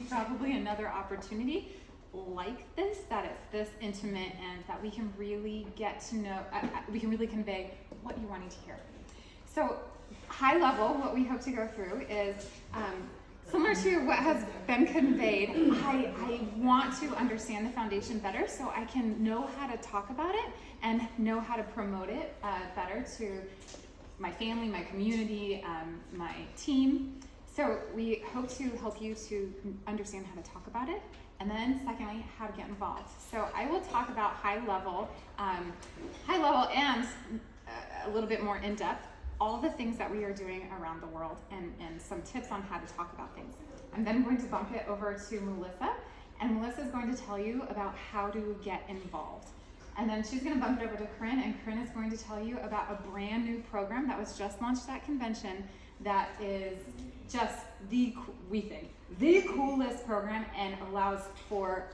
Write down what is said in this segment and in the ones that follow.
probably another opportunity like this, that it's this intimate and that we can really get to know, we can really convey what you're wanting to hear. So high level, what we hope to go through is similar to what has been conveyed. I want to understand the foundation better so I can know how to talk about it and know how to promote it better to my family, my community, my team. So we hope to help you to understand how to talk about it. And then secondly, how to get involved. So I will talk about high level and a little bit more in depth, all the things that we are doing around the world and some tips on how to talk about things. I'm then going to bump it over to Melissa, and Melissa is going to tell you about how to get involved. And then she's going to bump it over to Corinne, and Corinne is going to tell you about a brand new program that was just launched at convention that is just we think, the coolest program and allows for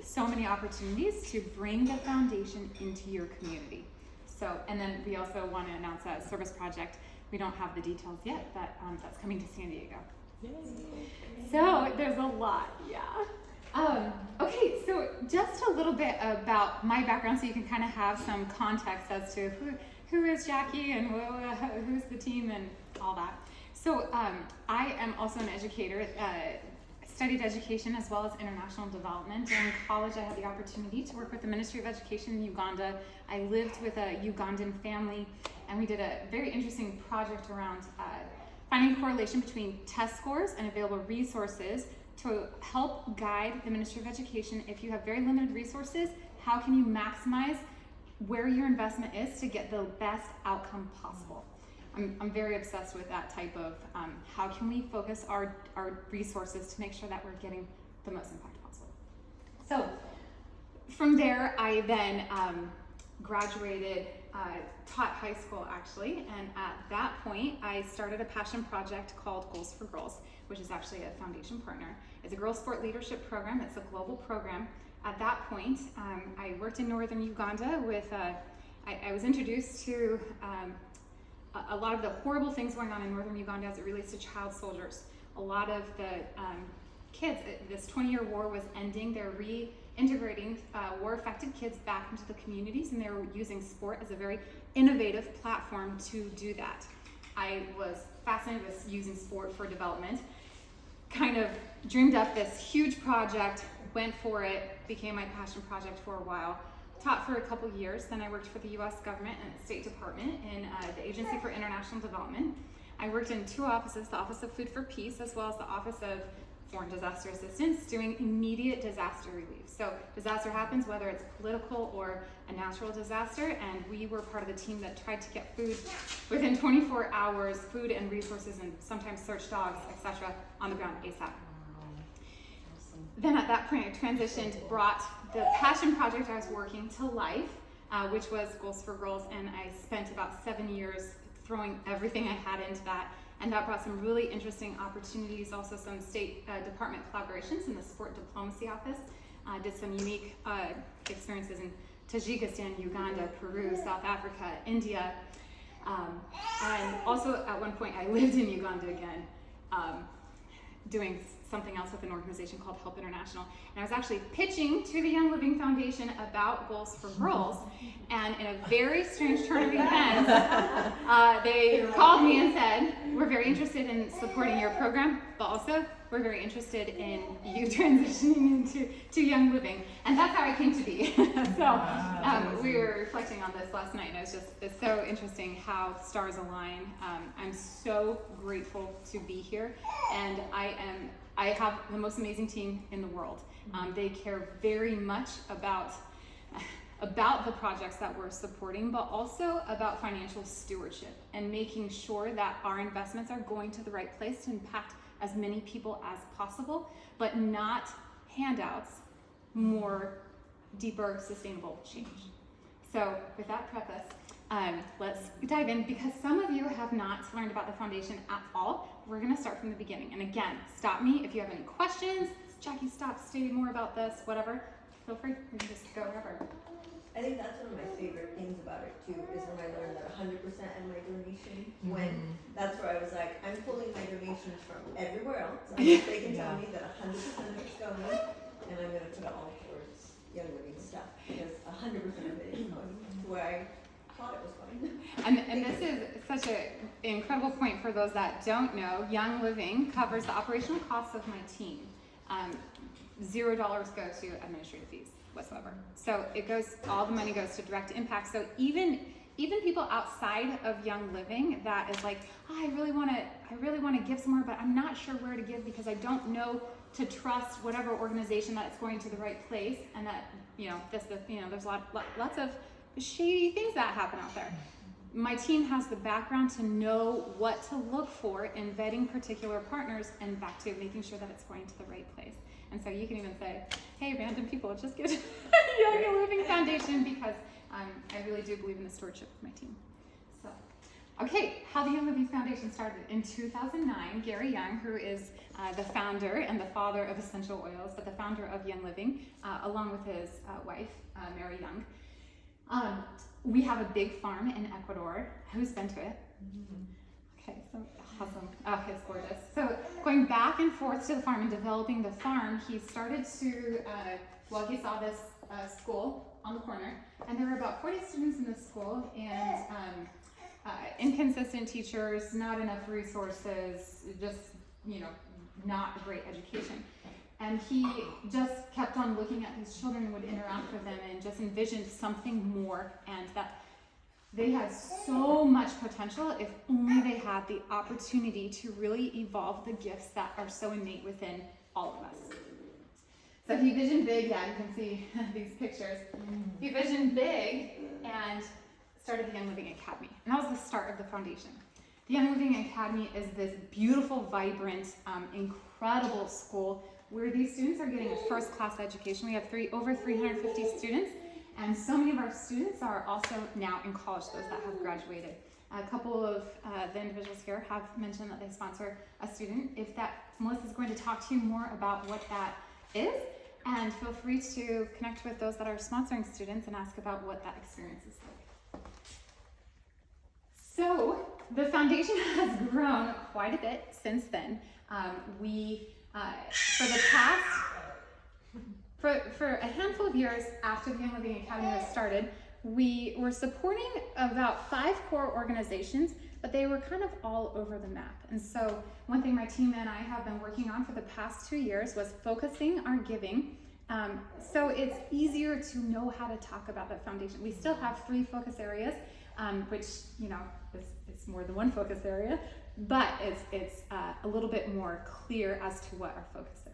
so many opportunities to bring the foundation into your community. So, and then we also want to announce a service project. We don't have the details yet, but that's coming to San Diego. Yay. So there's a lot, yeah. Okay, so just a little bit about my background so you can kind of have some context as to who is Jackie and who's the team and all that. So I am also an educator, studied education as well as international development. During college, I had the opportunity to work with the Ministry of Education in Uganda. I lived with a Ugandan family, and we did a very interesting project around finding a correlation between test scores and available resources to help guide the Ministry of Education. If you have very limited resources, how can you maximize where your investment is to get the best outcome possible? I'm very obsessed with that type of how can we focus our resources to make sure that we're getting the most impact possible. So from there, I then graduated, taught high school actually, and at that point, I started a passion project called Goals for Girls, which is actually a foundation partner. It's a girls sport leadership program. It's a global program. At that point, I worked in northern Uganda with, I was introduced to a lot of the horrible things going on in northern Uganda as it relates to child soldiers. A lot of the kids, this 20-year war was ending. They're reintegrating war-affected kids back into the communities, and they were using sport as a very innovative platform to do that. I was fascinated with using sport for development, kind of dreamed up this huge project, went for it, became my passion project for a while. Taught for a couple years, then I worked for the U.S. government and the State Department in the Agency for International Development. I worked in two offices, the Office of Food for Peace as well as the Office of Foreign Disaster Assistance, doing immediate disaster relief. So disaster happens, whether it's political or a natural disaster, and we were part of the team that tried to get food within 24 hours, food and resources, and sometimes search dogs, etc., on the ground ASAP. Then at that point, I transitioned, brought the passion project I was working to life, which was Goals for Girls, and I spent about 7 years throwing everything I had into that, and that brought some really interesting opportunities, also some State Department collaborations in the Sport Diplomacy Office. Did some unique experiences in Tajikistan, Uganda, Peru, South Africa, India, and also at one point I lived in Uganda again, doing something else with an organization called Help International. And I was actually pitching to the Young Living Foundation about Goals for Girls. And in a very strange turn of events, they called me and said, we're very interested in supporting your program, but also we're very interested in you transitioning into Young Living. And that's how it came to be. So we were reflecting on this last night, and it's so interesting how stars align. I'm so grateful to be here, and I have the most amazing team in the world. They care very much about the projects that we're supporting, but also about financial stewardship and making sure that our investments are going to the right place to impact as many people as possible, but not handouts, more deeper, sustainable change. So with that preface, let's dive in, because some of you have not learned about the foundation at all. We're going to start from the beginning. And again, stop me if you have any questions. Jackie, stop, say more about this, whatever. Feel free. You can just go wherever. I think that's one of my favorite things about it too, is when I learned that 100% of my donation went. That's where I was like, I'm pulling my donations from everywhere else. They can tell me that 100% of gonna put it all towards Young Living stuff, because 100% of it is going to where I thought it was going. And this is such an incredible point for those that don't know. Young Living covers the operational costs of my team. $0 go to administrative fees whatsoever. So it goes, all the money goes to direct impact. So even people outside of Young Living that is like, oh, I really want to give somewhere, but I'm not sure where to give because I don't know to trust whatever organization that it's going to the right place, and that there's lots of shady things that happen out there. My team has the background to know what to look for in vetting particular partners and back to making sure that it's going to the right place. And so you can even say, hey, random people, just get Young Living Foundation, because I really do believe in the stewardship of my team. So, okay, how the Young Living Foundation started. In 2009, Gary Young, who is the founder and the father of Essential Oils, but the founder of Young Living, along with his wife, Mary Young, we have a big farm in Ecuador. Who's been to it? Okay, so awesome. Oh, it's gorgeous. So going back and forth to the farm and developing the farm, he started to, he saw this school on the corner, and there were about 40 students in this school, and inconsistent teachers, not enough resources, just, not a great education. And he just kept on looking at these children and would interact with them and just envisioned something more, and that they had so much potential if only they had the opportunity to really evolve the gifts that are so innate within all of us. So he visioned big, yeah, you can see these pictures. He visioned big and started the Young Living Academy. And that was the start of the foundation. The Young Living Academy is this beautiful, vibrant, incredible school where these students are getting a first-class education. We have over 350 students, and so many of our students are also now in college, those that have graduated. A couple of the individuals here have mentioned that they sponsor a student. Melissa's going to talk to you more about what that is, and feel free to connect with those that are sponsoring students and ask about what that experience is like. So the foundation has grown quite a bit since then. For a handful of years after the Young Living Academy was started, we were supporting about 5 core organizations, but they were kind of all over the map. And so one thing my team and I have been working on for the past 2 years was focusing our giving. So it's easier to know how to talk about the foundation. We still have 3 focus areas, which, it's more than one focus area, but it's a little bit more clear as to what our focus is.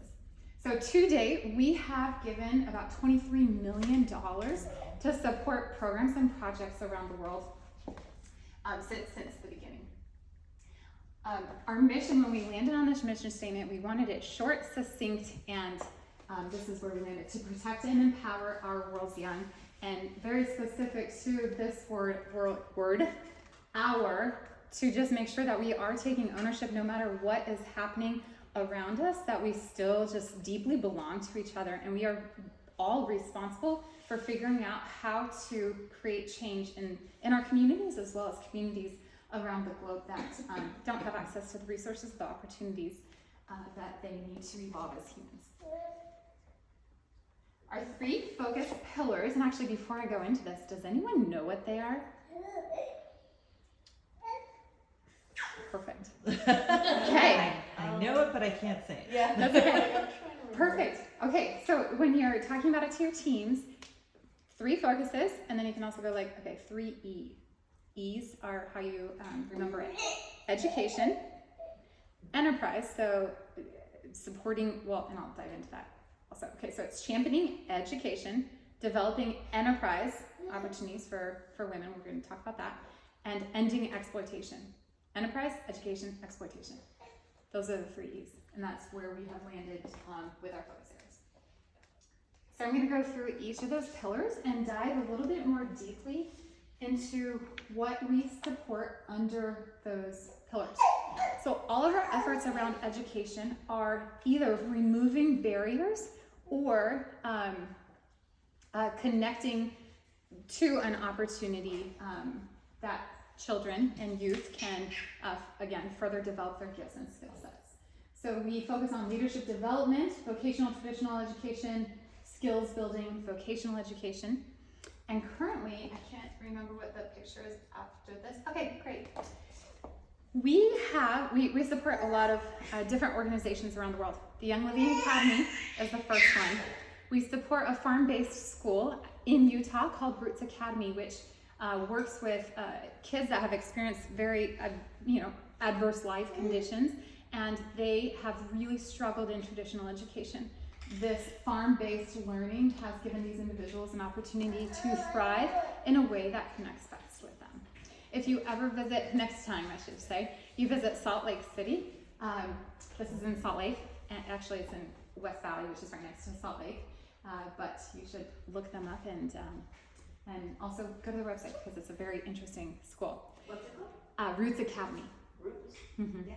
So to date, we have given about $23 million to support programs and projects around the world since the beginning. Our mission, when we landed on this mission statement, we wanted it short, succinct, and this is where we landed: to protect and empower our world's young, and very specific to this word, our, to just make sure that we are taking ownership no matter what is happening around us, that we still just deeply belong to each other, and we are all responsible for figuring out how to create change in our communities, as well as communities around the globe that don't have access to the resources, the opportunities that they need to evolve as humans. Our 3 focus pillars, and actually before I go into this, does anyone know what they are? Perfect. Okay. I know it, but I can't say it. Yeah. That's okay. Perfect. Okay, so when you're talking about it to your teams, 3 focuses, and then you can also go 3 E. E's are how you remember it. Education, enterprise, so supporting, and I'll dive into that also. Okay, so it's championing education, developing enterprise opportunities for women, we're going to talk about that, and ending exploitation. Enterprise, education, exploitation. Those are the 3 E's, and that's where we have landed with our focus areas. So I'm going to go through each of those pillars and dive a little bit more deeply into what we support under those pillars. So all of our efforts around education are either removing barriers or connecting to an opportunity that children and youth can, again, further develop their gifts and skill sets. So we focus on leadership development, vocational traditional education, skills building, vocational education. And currently, I can't remember what the picture is after this. Okay, great. We support a lot of different organizations around the world. The Young Living Academy is the first one. We support a farm-based school in Utah called Roots Academy, which works with kids that have experienced very, adverse life conditions, and they have really struggled in traditional education. This farm-based learning has given these individuals an opportunity to thrive in a way that connects best with them. If you ever visit, next time I should say, you visit Salt Lake City, this is in Salt Lake, and actually it's in West Valley, which is right next to Salt Lake, but you should look them up and also go to their website because it's a very interesting school. What's it called? Roots Academy. Roots? Mm-hmm. Yeah.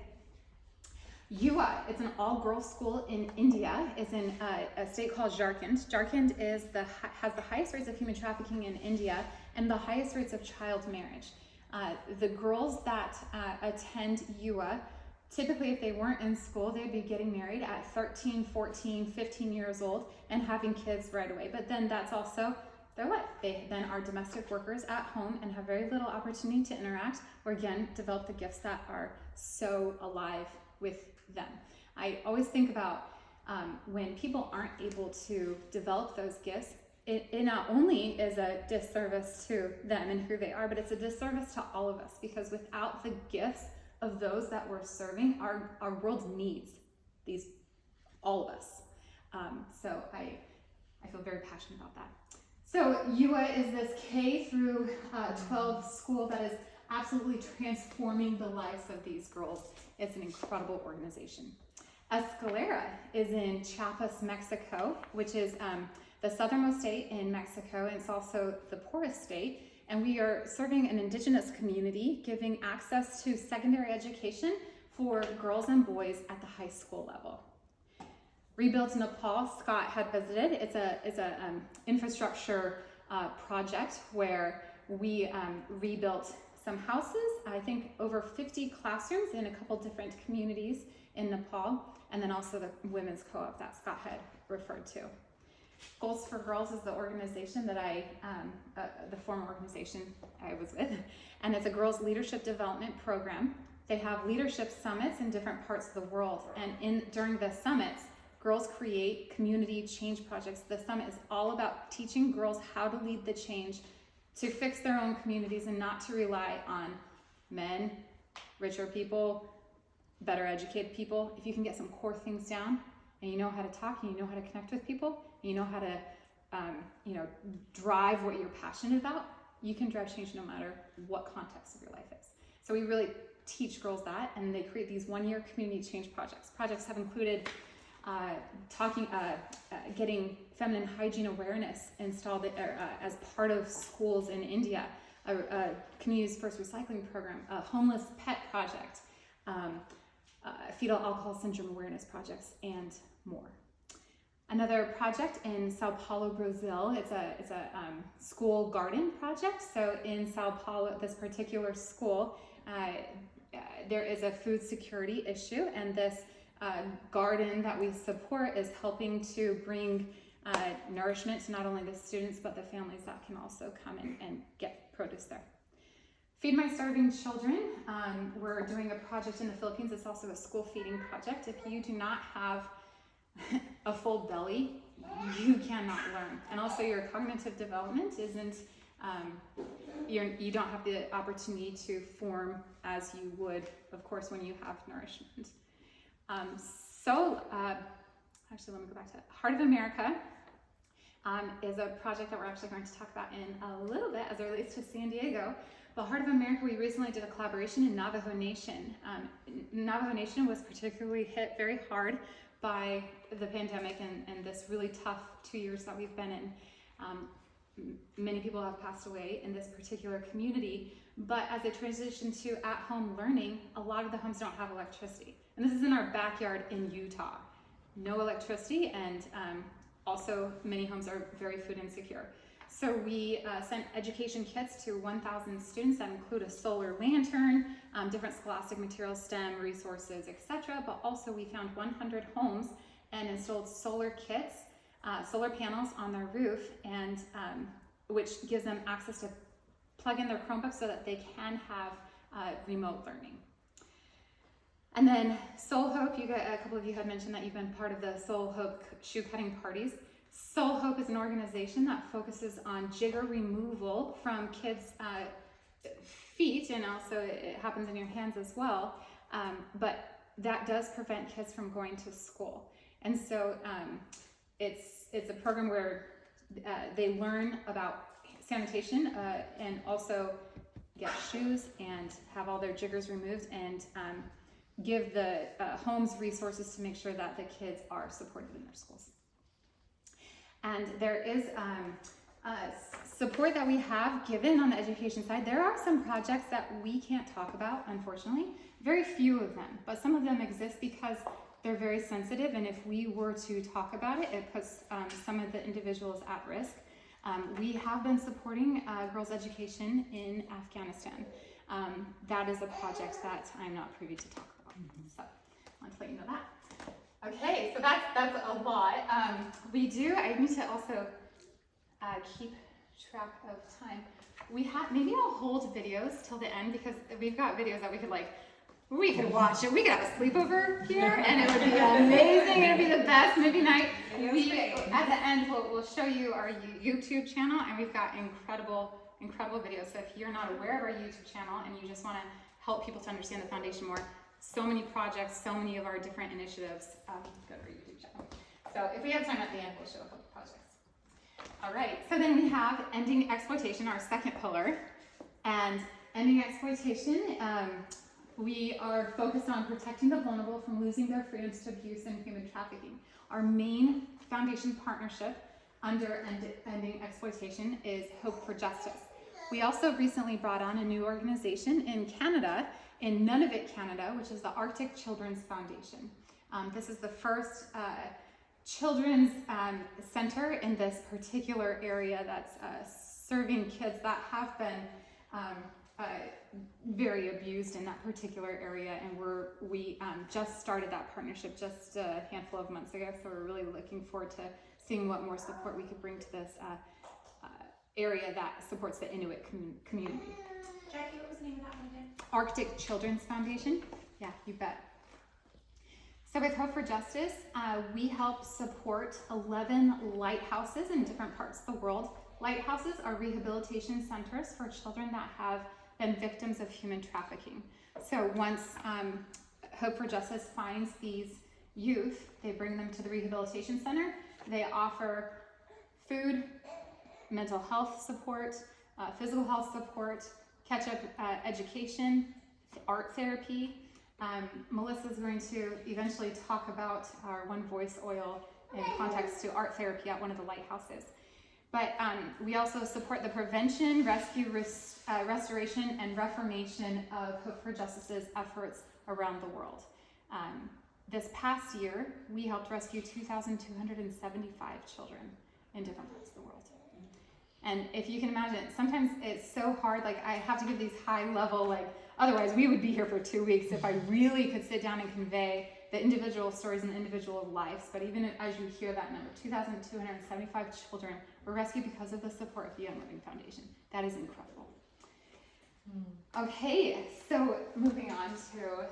It's an all-girls school in India. It's in a state called Jharkhand. Jharkhand has the highest rates of human trafficking in India and the highest rates of child marriage. The girls that attend UA, typically if they weren't in school, they'd be getting married at 13, 14, 15 years old and having kids right away. But then that's also their life. They then are domestic workers at home and have very little opportunity to interact or again, develop the gifts that are so alive with them. I always think about when people aren't able to develop those gifts, it not only is a disservice to them and who they are, but it's a disservice to all of us because without the gifts of those that we're serving, our world needs all of us. So I feel very passionate about that. So UA is this K through 12 school that is absolutely transforming the lives of these girls. It's an incredible organization. Escalera is in Chiapas, Mexico, which is the southernmost state in Mexico, and it's also the poorest state. And we are serving an indigenous community, giving access to secondary education for girls and boys at the high school level. Rebuilt Nepal, Scott had visited. It's a infrastructure project where we rebuilt some houses, I think over 50 classrooms in a couple different communities in Nepal, and then also the women's co-op that Scott had referred to. Goals for Girls is the organization that the former organization I was with, and it's a girls leadership development program. They have leadership summits in different parts of the world, and during the summits, girls create community change projects. The summit is all about teaching girls how to lead the change to fix their own communities and not to rely on men, richer people, better educated people. If you can get some core things down and you know how to talk and you know how to connect with people, and you know how to drive what you're passionate about, you can drive change no matter what context of your life is. So we really teach girls that, and they create these one-year community change projects. Projects have included getting feminine hygiene awareness installed as part of schools in India, a community's first recycling program, a homeless pet project, fetal alcohol syndrome awareness projects, and more. Another project in Sao Paulo, Brazil, it's a school garden project. So in Sao Paulo, this particular school, there is a food security issue, and this garden that we support is helping to bring nourishment to not only the students but the families that can also come and get produce there. Feed My Starving Children, we're doing a project in the Philippines. It's also a school feeding project. If you do not have a full belly, you cannot learn, and also your cognitive development isn't you don't have the opportunity to form as you would, of course, when you have nourishment. Actually, let me go back to Heart of America is a project that we're actually going to talk about in a little bit as it relates to San Diego. But Heart of America, we recently did a collaboration in Navajo Nation. Navajo Nation was particularly hit very hard by the pandemic and this really tough 2 years that we've been in. Many people have passed away in this particular community, but as they transition to at-home learning, a lot of the homes don't have electricity. And this is in our backyard in Utah. No electricity, and also many homes are very food insecure. So we sent education kits to 1,000 students that include a solar lantern, different scholastic materials, STEM resources, etc. But also we found 100 homes and installed solar kits solar panels on their roof, and which gives them access to plug in their Chromebooks so that they can have remote learning. And then Soul Hope, a couple of you had mentioned that you've been part of the Soul Hope shoe cutting parties. Soul Hope is an organization that focuses on jigger removal from kids' feet, and also it happens in your hands as well. But that does prevent kids from going to school. And so it's a program where they learn about sanitation and also get shoes and have all their jiggers removed, and give the homes resources to make sure that the kids are supported in their schools. And there is support that we have given on the education side. There are some projects that we can't talk about, unfortunately. Very few of them, but some of them exist because they're very sensitive, and if we were to talk about it, it puts some of the individuals at risk. We have been supporting girls' education in Afghanistan. That is a project that I'm not privy to talk about, so I want to let you know that. Okay, so that's a lot. I need to also keep track of time. Maybe I'll hold videos till the end, because we've got videos that we could watch it. We could have a sleepover here, and it would be amazing. It would be the best movie night. At the end, we'll show you our YouTube channel, and we've got incredible videos. So if you're not aware of our YouTube channel and you just want to help people to understand the foundation more, so many projects, so many of our different initiatives, go to our YouTube channel. So if we have time at the end, we'll show a couple projects. All right, so then we have ending exploitation, our second pillar. And ending exploitation, we are focused on protecting the vulnerable from losing their freedoms to abuse and human trafficking. Our main foundation partnership under ending exploitation is Hope for Justice. We also recently brought on a new organization in Canada, in Nunavut, Canada, which is the Arctic Children's Foundation. This is the first children's center in this particular area that's serving kids that have been very abused in that particular area, and we just started that partnership just a handful of months ago, so we're really looking forward to seeing what more support we could bring to this area that supports the Inuit community. Jackie, what was the name of that one again? Arctic Children's Foundation. Yeah, you bet. So with Hope for Justice, we help support 11 lighthouses in different parts of the world. Lighthouses are rehabilitation centers for children that have been victims of human trafficking. So once Hope for Justice finds these youth, they bring them to the rehabilitation center. They offer food, mental health support, physical health support, catch-up education, art therapy. Melissa's going to eventually talk about our One Voice oil in context to art therapy at one of the lighthouses. But we also support the prevention, rescue, restoration, and reformation of Hope for Justice's efforts around the world. This past year, we helped rescue 2,275 children in different parts of the world. And if you can imagine, sometimes it's so hard, like I have to give these high level, otherwise we would be here for 2 weeks if I really could sit down and convey the individual stories and individual lives. But even as you hear that number, 2,275 children were rescued because of the support of the Young Living Foundation. That is incredible. Okay, so moving on to,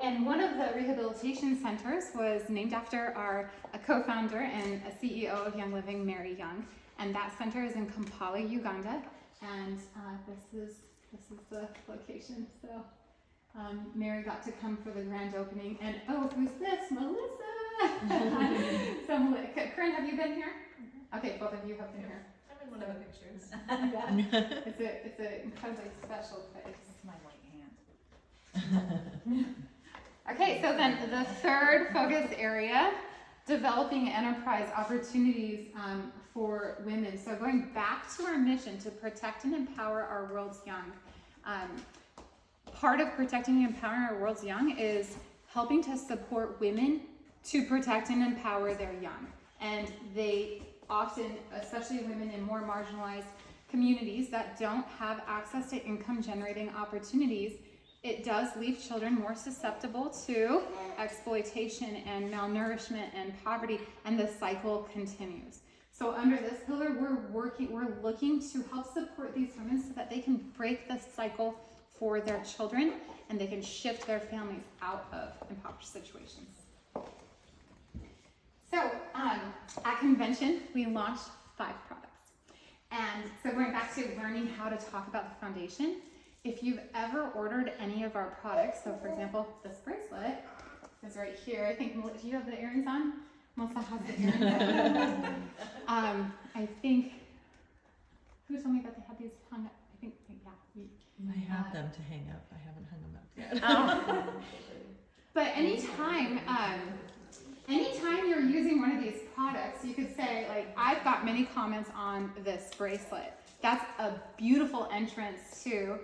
and one of the rehabilitation centers was named after our co-founder and a CEO of Young Living, Mary Young. And that center is in Kampala, Uganda, and this is the location. So Mary got to come for the grand opening, and who's this? Melissa. So, Corinne, have you been here? Okay, both of you have been here. I'm in one of the pictures. Yeah. It's an incredibly special place. It's my white hand. Okay, so then the third focus area, developing enterprise opportunities for women. So going back to our mission to protect and empower our world's young. Part of protecting and empowering our world's young is helping to support women to protect and empower their young. And they often, especially women in more marginalized communities that don't have access to income generating opportunities, it does leave children more susceptible to exploitation and malnourishment and poverty, and the cycle continues. So under this pillar, we're looking to help support these women so that they can break the cycle for their children and they can shift their families out of impoverished situations. So at convention, we launched 5 products. And so going back to learning how to talk about the foundation, if you've ever ordered any of our products, so for example, this bracelet is right here. I think, do you have the earrings on? Melissa has the earrings on. I think, who told me that they had these hung up? I think, yeah. I have them to hang up. I haven't hung them up yet. But anytime you're using one of these products, you could say, like, I've got many comments on this bracelet. That's a beautiful entrance to,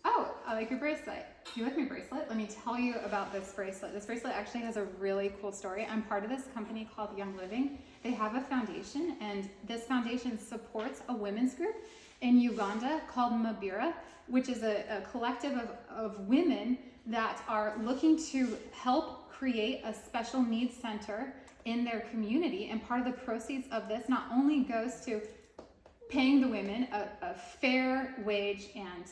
oh, I like your bracelet. Do you like my bracelet? Let me tell you about this bracelet. This bracelet actually has a really cool story. I'm part of this company called Young Living. They have a foundation, and this foundation supports a women's group in Uganda called Mabira, which is a collective of women that are looking to help create a special needs center in their community. And part of the proceeds of this not only goes to paying the women a fair wage and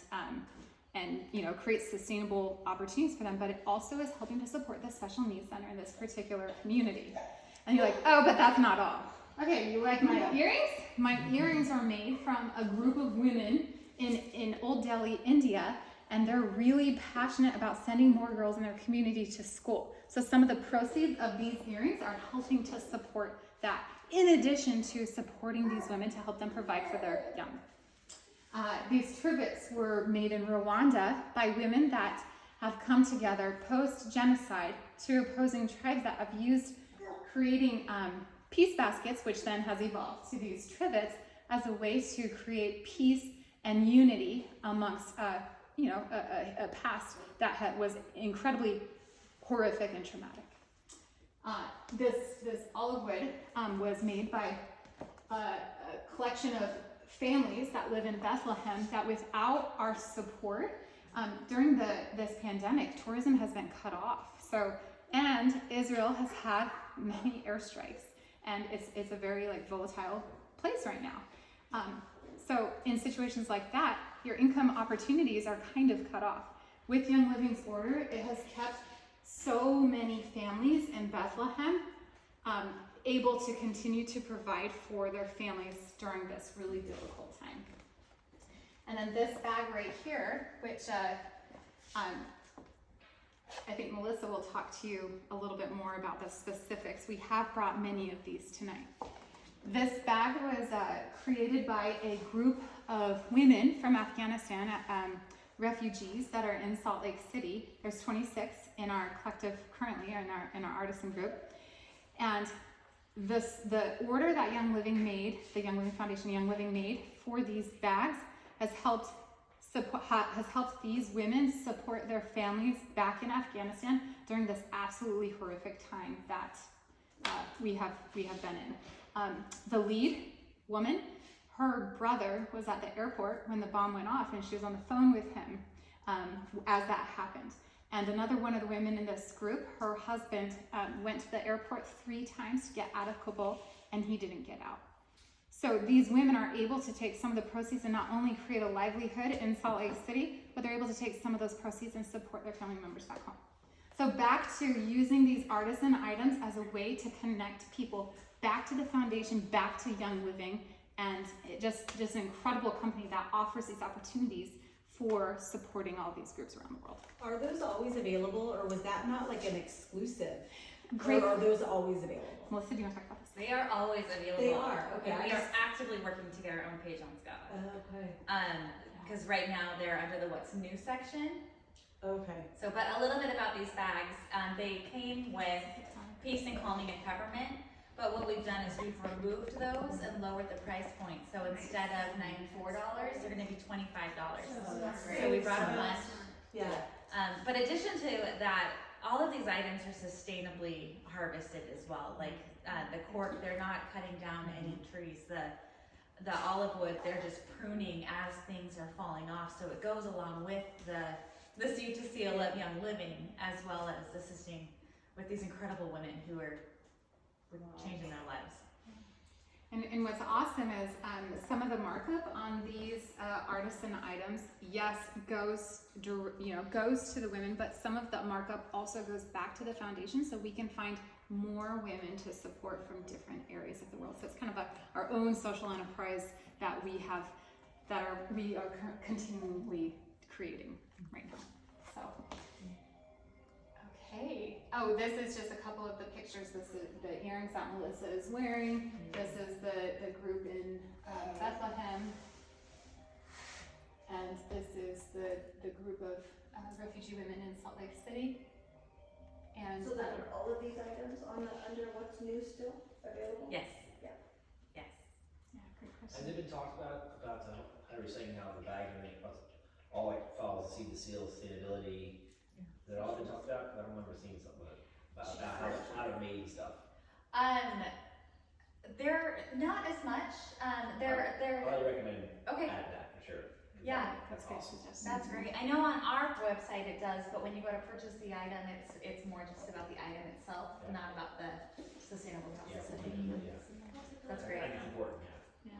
create sustainable opportunities for them, but it also is helping to support the special needs center in this particular community. And you're like, oh, but that's not all. Okay, you like my earrings? My earrings are made from a group of women in Old Delhi, India, and they're really passionate about sending more girls in their community to school. So some of the proceeds of these earrings are helping to support that, in addition to supporting these women to help them provide for their young. These trivets were made in Rwanda by women that have come together post-genocide to opposing tribes that have used creating peace baskets, which then has evolved to these trivets as a way to create peace and unity amongst a past that was incredibly horrific and traumatic. This olive wood was made by a collection of families that live in Bethlehem that without our support during this pandemic, tourism has been cut off. And Israel has had many airstrikes, and it's a very volatile place right now. So in situations like that, your income opportunities are kind of cut off. With Young Living's order, it has kept so many families in Bethlehem able to continue to provide for their families during this really difficult time. And then this bag right here, which I think Melissa will talk to you a little bit more about the specifics. We have brought many of these tonight. This bag was created by a group of women from Afghanistan, refugees that are in Salt Lake City. There's 26 in our collective currently, in our artisan group. And the order that Young Living made, the Young Living Foundation Young Living made for these bags has helped these women support their families back in Afghanistan during this absolutely horrific time that we have been in. The lead woman, her brother was at the airport when the bomb went off, and she was on the phone with him as that happened. And another one of the women in this group, her husband went to the airport 3 times to get out of Kabul, and he didn't get out. So these women are able to take some of the proceeds and not only create a livelihood in Salt Lake City, but they're able to take some of those proceeds and support their family members back home. So back to using these artisan items as a way to connect people back to the foundation, back to Young Living, and just an incredible company that offers these opportunities for supporting all these groups around the world. Are those always available, or was that not like an exclusive? Great. Or are those always available? Melissa, do you want to talk about this? They are always available. They are, okay. We are actively working to get our own page on Scava. Okay. Because right now they're under the what's new section. Okay. So, but a little bit about these bags. They came with peace and calming and peppermint. But what we've done is we've removed those and lowered the price point. So instead of $94, they're going to be $25. Oh, that's great. So we brought them less. Yeah. But in addition to that, all of these items are sustainably harvested as well. Like the cork, they're not cutting down any trees. The olive wood, they're just pruning as things are falling off. So it goes along with the the seed to seal of Young Living, as well as assisting with these incredible women who are changing their lives. And what's awesome is some of the markup on these artisan items, yes, goes to the women, but some of the markup also goes back to the foundation, so we can find more women to support from different areas of the world. So it's kind of our own social enterprise that we are continually creating right now. So. Okay. Oh, this is just a couple of the pictures. This is the earrings that Melissa is wearing. This is the group in Bethlehem. And this is the group of refugee women in Salt Lake City. And So then are all of these items under what's new still available? Yes. Yeah. Yes. yeah, great Has question. it been talked about how you were saying how the bag and everything, all like follows seed to seal, sustainability? Has it all been talked about? 'Cause I don't remember seeing something about how to made stuff. They're not as much. They're I would recommend okay. add that for sure. Yeah. That's a good awesome. suggestion. That's great. I know on our website it does, but when you go to purchase the item, it's more just about the item itself, Yeah. not about the sustainable Yeah, process. yeah. That's I great. think it's important, yeah.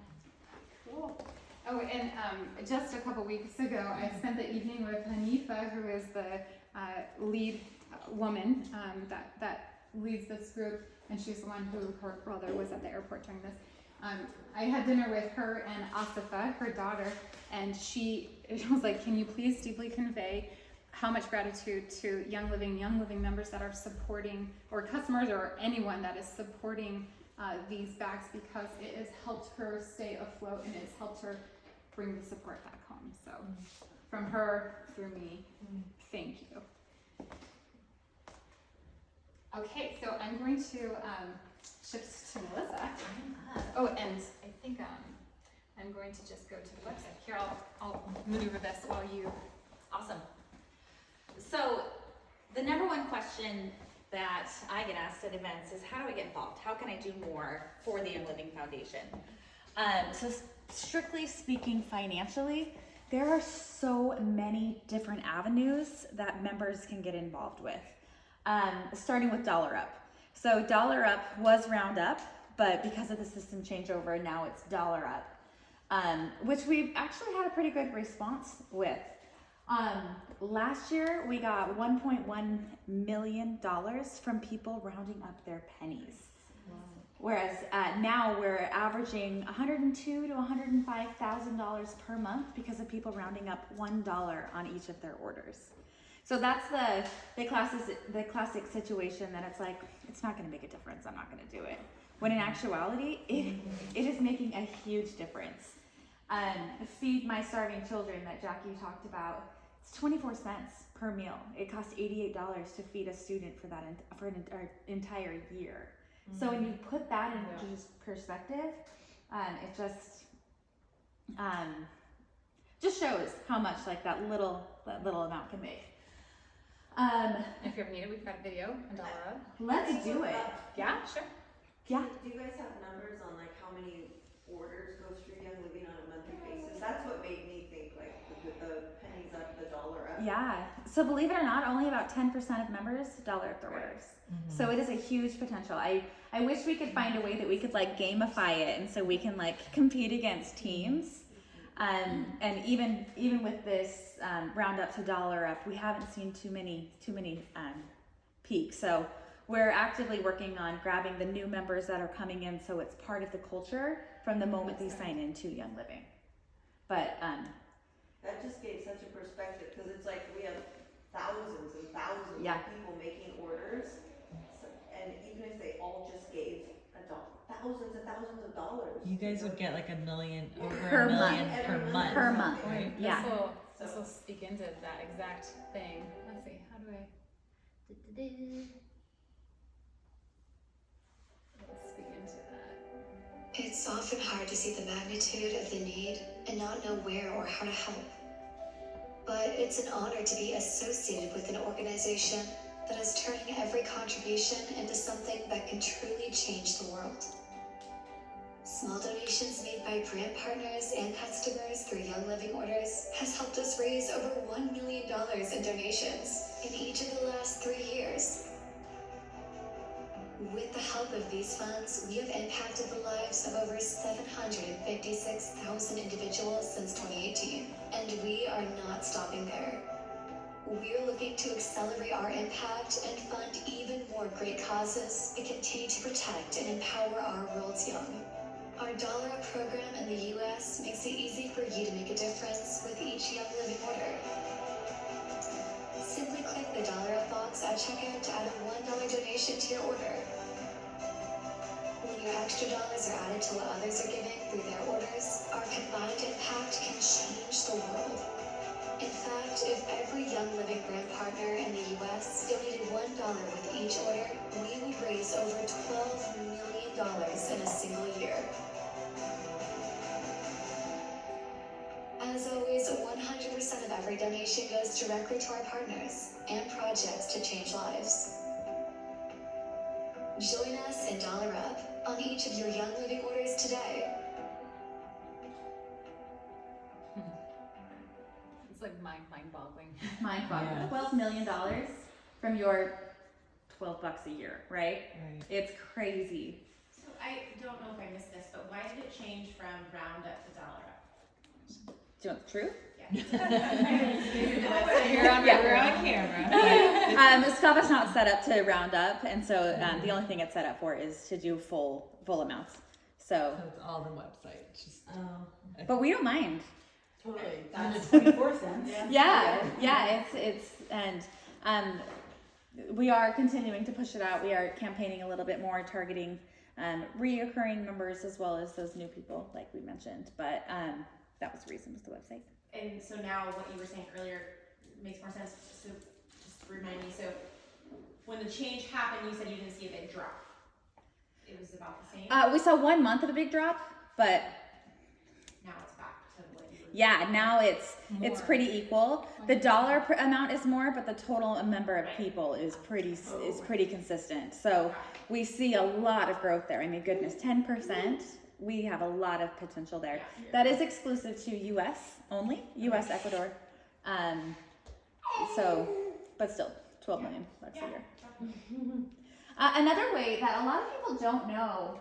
Cool. Oh, and just a couple weeks ago, I spent the evening with Hanifa, who is the lead woman that leads this group, and she's the one who, her brother was at the airport during this. I had dinner with her and Asifa, her daughter, and she was like, can you please deeply convey how much gratitude to Young Living members that are supporting, or customers, or anyone that is supporting these bags, because it has helped her stay afloat and it's helped her bring the support back home. So from her, through me, thank you. Okay, so I'm going to shift to Melissa. Oh, and I think I'm going to just go to the website. Here, I'll maneuver this while you. Awesome. So the number one question that I get asked at events is, how do I get involved? How can I do more for the Young Living Foundation? So strictly speaking, financially, there are so many different avenues that members can get involved with. Starting with Dollar Up. So Dollar Up was Round Up, but because of the system changeover, now it's Dollar Up, which we've actually had a pretty good response with. Last year, we got $1.1 million from people rounding up their pennies. Wow. Whereas now we're averaging $102,000 to $105,000 per month because of people rounding up $1 on each of their orders. So that's the classic situation that it's like, it's not going to make a difference, I'm not going to do it. When in actuality, it is making a huge difference. Feed My Starving Children that Jackie talked about, it's 24 cents per meal. It costs $88 to feed a student for an entire year. Mm-hmm. So when you put that into perspective, it just shows how much like that little amount can make. If you ever need it, we've got a video on Dollar Up. Let's do it. Yeah, sure. Yeah. Do you guys have numbers on like how many orders go through Young Living on a monthly basis? That's what made me think like the pennies up, the dollar up. Yeah. So believe it or not, only about 10% of members dollar up their orders. Mm-hmm. So it is a huge potential. I wish we could find a way that we could like gamify it, and so we can like compete against teams. And even with this round up to dollar up, we haven't seen too many peaks. So we're actively working on grabbing the new members that are coming in, so it's part of the culture from the moment they sign into Young Living. But that just gave such a perspective, because it's like we have thousands and thousands of people making orders, and even if they all just gave thousands and thousands of dollars, you guys would get like $1 million, over per $1 million month. per month, Right? Yeah. This will speak into that exact thing. Let's see, how do I? Let's speak into that. It's often hard to see the magnitude of the need and not know where or how to help. But it's an honor to be associated with an organization that is turning every contribution into something that can truly change the world. Small donations made by brand partners and customers through Young Living orders has helped us raise over $1 million in donations in each of the last 3 years. With the help of these funds, we have impacted the lives of over 756,000 individuals since 2018, and we are not stopping there. We're looking to accelerate our impact and fund even more great causes and continue to protect and empower our world's young. Our Dollar Up program in the U.S. makes it easy for you to make a difference with each Young Living order. Simply click the Dollar Up box at checkout to add a $1 donation to your order. When your extra dollars are added to what others are giving through their orders, our combined impact can change the world. In fact, if every Young Living brand partner in the U.S. donated $1 with each order, we would raise over $12 million in a single year. As always, 100% of every donation goes directly to our partners and projects to change lives. Join us in Dollar Up on each of your Young Living orders today. It's like mind-boggling. Mind-boggling. Yeah. $12 million from your $12 a year, right? Right. It's crazy. So I don't know if I missed this, but why did it change from Roundup to Dollar Up? Do you want the truth? You're on camera. Stuff is not set up to round up, and so the only thing it's set up for is to do full amounts. So, So it's all the website. Just, but we don't mind. Totally. That's 24 cents. Yeah. It's and we are continuing to push it out. We are campaigning a little bit more, targeting reoccurring members as well as those new people, like we mentioned. But that was the reason, was the website. And so now what you were saying earlier makes more sense. So just remind me, so when the change happened, you said you didn't see a big drop. It was about the same? We saw 1 month of a big drop, but Now it's back to what you were yeah, now it's pretty equal. The dollar amount is more, but the total number of people is pretty consistent. So we see a lot of growth there. I mean, goodness, 10%. We have a lot of potential there. That is exclusive to U.S. only, U.S. Ecuador. But still, $12 million a year. Another way that a lot of people don't know,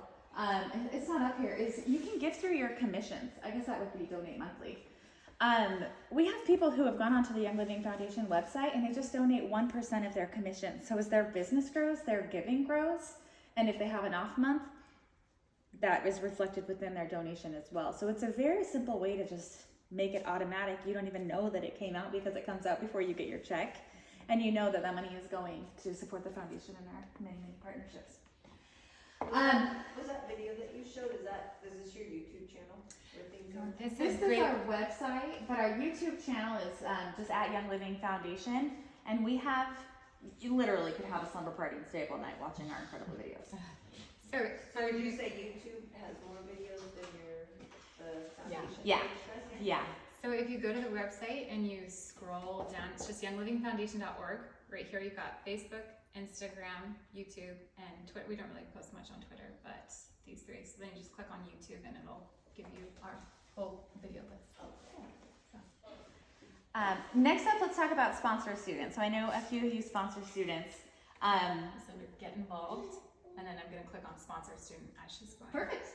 it's not up here, is you can give through your commissions. I guess that would be donate monthly. We have people who have gone onto the Young Living Foundation website and they just donate 1% of their commission. So as their business grows, their giving grows. And if they have an off month, that is reflected within their donation as well. So it's a very simple way to just make it automatic. You don't even know that it came out because it comes out before you get your check. And you know that that money is going to support the foundation and our many, many partnerships. Was that video that you showed, is this your YouTube channel? Where things are? This is our website, but our YouTube channel is just at Young Living Foundation. And we have, you literally could have a slumber party and stay up all night watching our incredible videos. So did you say YouTube has more videos than the foundation? Yeah. page does? Yeah. So if you go to the website and you scroll down, it's just younglivingfoundation.org. Right here you've got Facebook, Instagram, YouTube, and Twitter. We don't really post much on Twitter, but these three. So then you just click on YouTube and it'll give you our whole video list. Next up, let's talk about sponsor students. So I know a few of you sponsor students. So under get involved, and then I'm going to click on sponsor student as she's going. Perfect.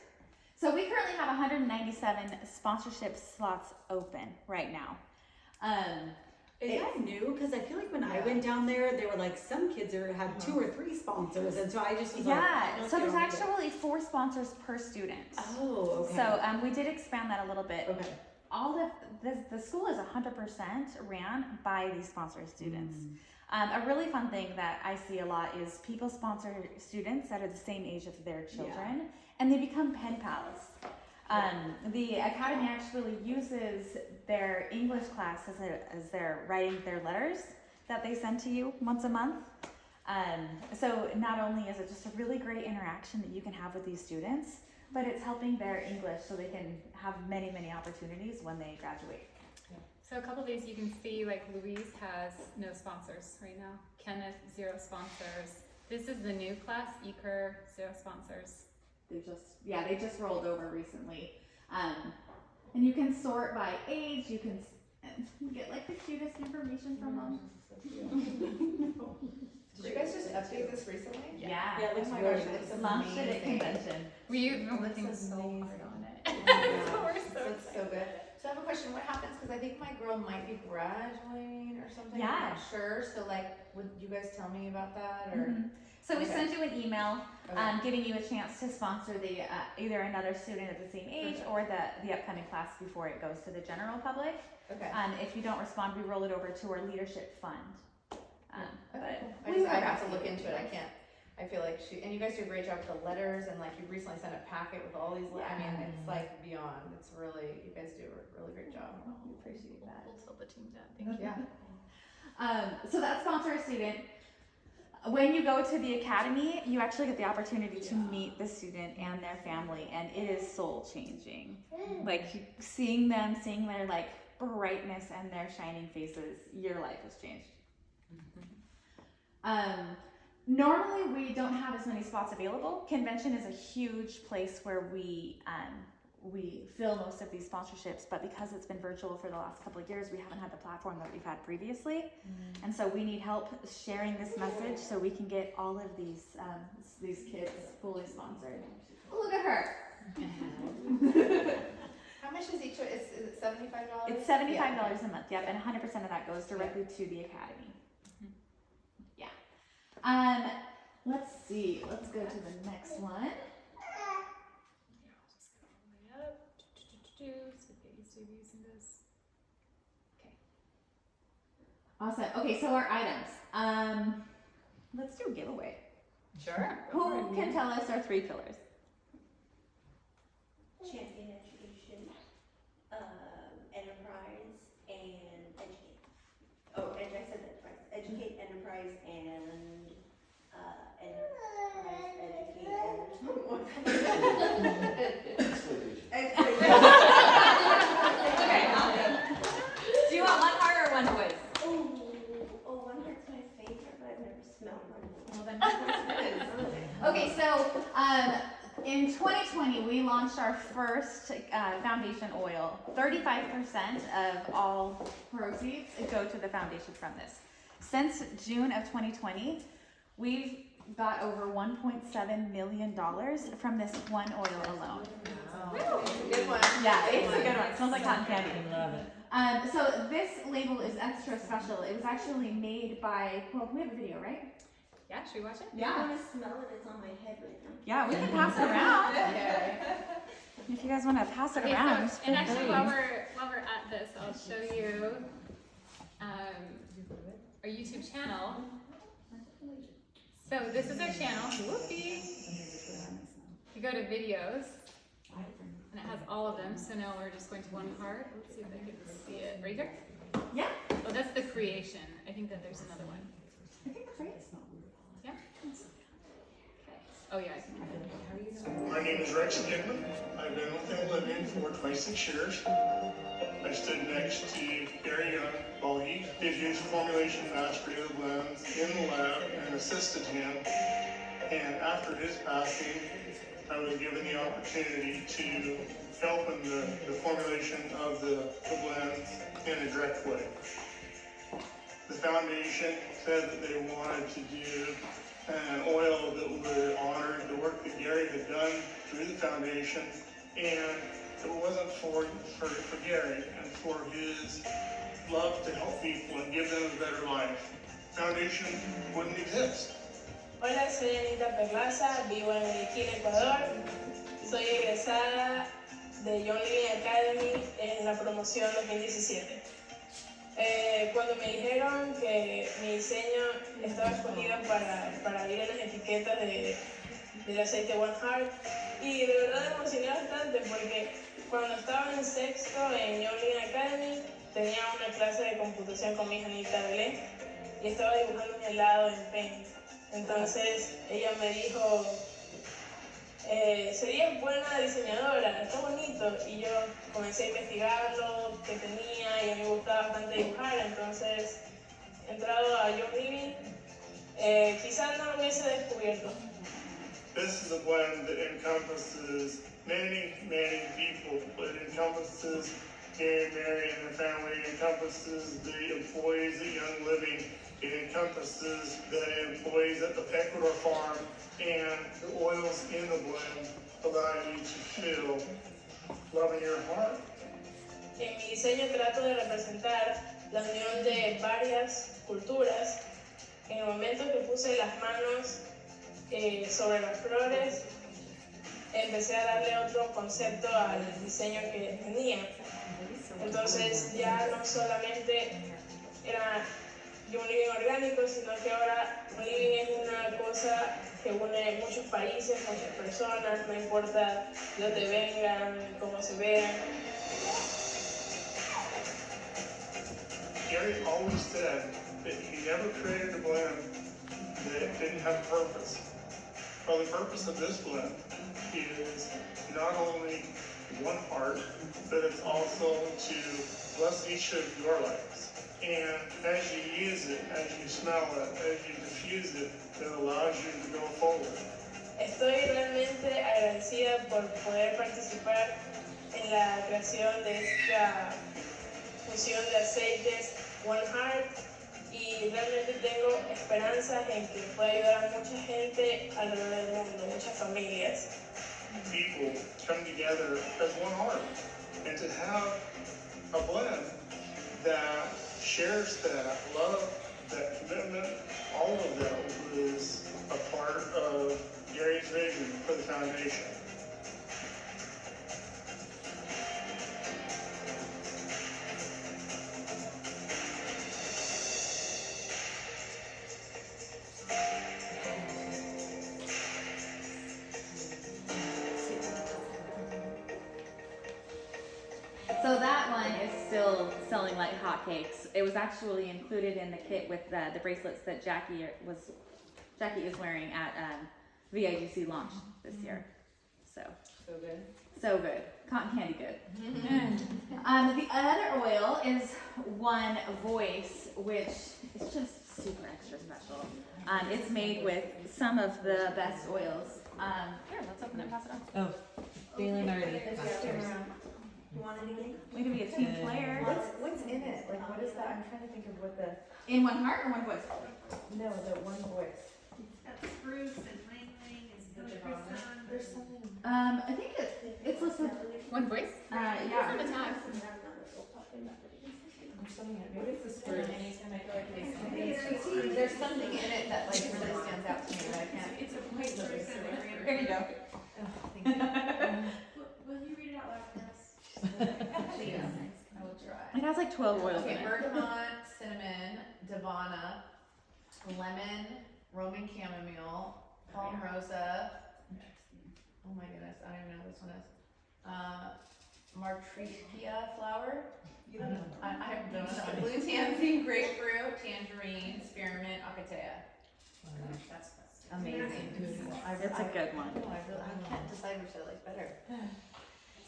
So we currently have 197 sponsorship slots open right now. Is that new? Because I feel like when I went down there, they were like, some kids had 2 or 3 sponsors. And so I just was like, I don't so there's know. actually 4 sponsors per student. Oh, okay. So we did expand that a little bit. Okay. All the school is 100% ran by these sponsor students. A really fun thing that I see a lot is people sponsor students that are the same age of their children, and they become pen pals. The academy actually uses their English class as they're writing their letters that they send to you once a month. So not only is it just a really great interaction that you can have with these students, but it's helping their English so they can have many, many opportunities when they graduate. So a couple of these you can see, like Louise has no sponsors right now. Kenneth, 0 sponsors. This is the new class, Eker, 0 sponsors. they just rolled over recently. And you can sort by age. You can get like the cutest information from them. Did you guys just update this recently? Yeah. Yeah, it looks Oh my really gosh, it nice. looks Launched it at amazing. convention. We've been working This is so amazing. hard on it. Yeah. So we're so That's so good. So I have a question. What happens? Because I think my girl might be graduating or something. Yeah. I'm not sure. So like, would you guys tell me about that or? Mhm. So we Okay. send you an email Okay. giving you a chance to sponsor the either another student at the same age Perfect. or the upcoming class before it goes to the general public. Okay. If you don't respond, we roll it over to our leadership fund. Okay, But cool. we I are have to look asking. into it. I can't. I feel like and you guys do a great job with the letters, and like you recently sent a packet with all these. I mean, it's like beyond. It's really, you guys do a really great job. We appreciate that. We'll tell the team that. Thank you. Yeah. So that's sponsor a student. When you go to the academy, you actually get the opportunity to meet the student and their family, and it is soul changing. Like seeing their like brightness and their shining faces, your life has changed. Normally we don't have as many spots available. Convention is a huge place where we fill most of these sponsorships, but because it's been virtual for the last couple of years, we haven't had the platform that we've had previously. And so we need help sharing this message so we can get all of these kids fully sponsored. Oh, look at her. How much is each? Is it $75? It's $75 a month, yep, and 100% of that goes directly to the academy. Yeah. Let's see. Let's go to the next one. Awesome. Okay, so our items. Let's do a giveaway. Sure. Who can tell us our 3 pillars? Champion education, enterprise, and educate. Oh, and I said that twice. Educate, enterprise, and enterprise, educate, and Do you want one heart or one quiz? one heart's my favorite, but I've never smelled one. Well, then okay, so in 2020 we launched our first foundation oil. 35% of all proceeds go to the foundation from this. Since June of 2020, we've got over $1.7 million from this one oil alone. Good one. Yeah, it's a good one. It smells like cotton candy. I love it. So this label is extra special. It was actually made by, well, we have a video, right? Yeah, should we watch it? I want to smell it, it's on my head right now. Yeah, we can pass it around. Yeah. If you guys want to pass it Okay, around. so, and actually while we're at this, I'll show you our YouTube channel. So this is our channel. Whoopee. You go to videos, and it has all of them. So now we're just going to one part. Let's see if I can see it. Right here? Yeah. Oh, that's the creation. I think that there's another one. I think that's right. Yeah? Oh yeah, I think My name is Rex Kidman. I've been with him living for 26 years. I stood next to Gary Young while he did his formulation mastery of the blends in the lab and assisted him. And after his passing, I was given the opportunity to help in the formulation of the blends in a direct way. The foundation said that they wanted to do an oil that would honor the work that Gary had done through the foundation, and it wasn't for Gary and for his love to help people and give them a better life. Foundation wouldn't exist. Hola, soy Anita Perlaza, vivo en Guayaquil, Ecuador. Soy egresada de Yeh-Garner Academy en la promoción 2017. Cuando me dijeron que mi diseño estaba escogido para ir en las etiquetas del aceite One Heart, y de verdad me emocioné bastante porque cuando estaba en sexto en Yeh-Garner Academy tenía una clase de computación con mi hija Anita Belén y estaba dibujando un helado en Paint. Entonces ella me dijo, serías buena diseñadora, está bonito, y yo comencé a investigar lo que tenía y a mí me gustaba bastante dibujar, entonces entrado a Young Living, quizás no lo hubiese descubierto, This is a blend that encompasses many, many people. It encompasses Gary and Mary and their family. It encompasses the employees at Young Living. It encompasses the employees at the Ecuador farm, and the oils in the blend allow you to feel love in your heart. En mi diseño trato de representar la unión de varias culturas. En el momento que puse las manos sobre las flores, empecé a darle otro concepto al diseño que tenía. Entonces ya no solamente era un living orgánico, sino que ahora un living es una cosa que une muchos países, muchas personas, no importa de dónde vengan, cómo se vean. Gary always said that he never created a blend that didn't have a purpose. Well, the purpose of this blend is not only one heart, but it's also to bless each of your lives. And as you use it, as you smell it, as you diffuse it, it allows you to go forward. Estoy realmente agradecida por poder participar en la creación de esta fusión de aceites One Heart, y realmente tengo esperanzas en que pueda ayudar a mucha gente alrededor del mundo, muchas familias. People come together as one heart, and to have a blend that shares that love, that commitment, all of that was a part of Gary's vision for the foundation. So that one is still selling like hotcakes. It was actually included in the kit with the bracelets that Jackie is wearing at VIGC launch this year. So good. So good. Cotton candy good. The other oil is One Voice, which is just super extra special. It's made with some of the best oils. Here, let's open it and pass it on. Oh, Dalen already passed hers. You want it again? We can be a team player. What's in it? Like, what is that? I'm trying to think of what the. In One Heart or One Voice? No, the One Voice. It's got spruce and lang-lang and Hillcrest. There's something. I think it's listed. One Voice? Yeah. It's on the tag. Maybe it's the spruce. Anytime I feel like this. There's something in it that like really stands out to me, but I can't. It's a white lotus. There you go. Thank you. Will you read it out loud for us? Please. I will try. It has like 12 oils in Okay, it. bergamot, cinnamon, Divana, lemon, Roman chamomile, palmarosa. Oh my goodness, I don't even know what this one is. Martrikia flower. I don't know. Blue tansy, grapefruit, tangerine, spearmint, acatea. That's Amazing. It's a good one. I can't decide which I like better.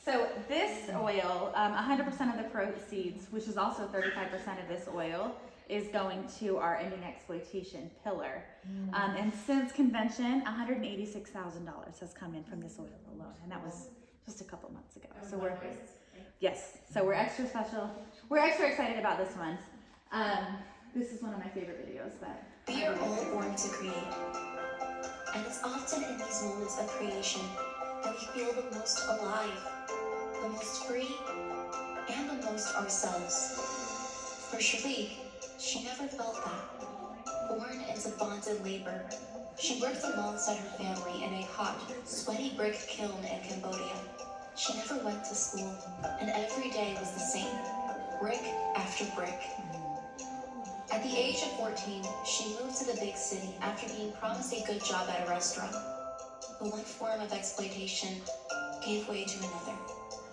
So this oil, 100% of the proceeds, which is also 35% of this oil, is going to our ending exploitation pillar. And since convention, $186,000 has come in from this oil alone, and that was just a couple months ago. So we're extra special. We're extra excited about this one. This is one of my favorite videos. We are all born to create, and it's often in these moments of creation that we feel the most alive, the most free, and the most ourselves. For Shalik, she never felt that. Born into bonded labor, she worked alongside her family in a hot, sweaty brick kiln in Cambodia. She never went to school, and every day was the same, brick after brick. At the age of 14, she moved to the big city after being promised a good job at a restaurant. But one form of exploitation gave way to another.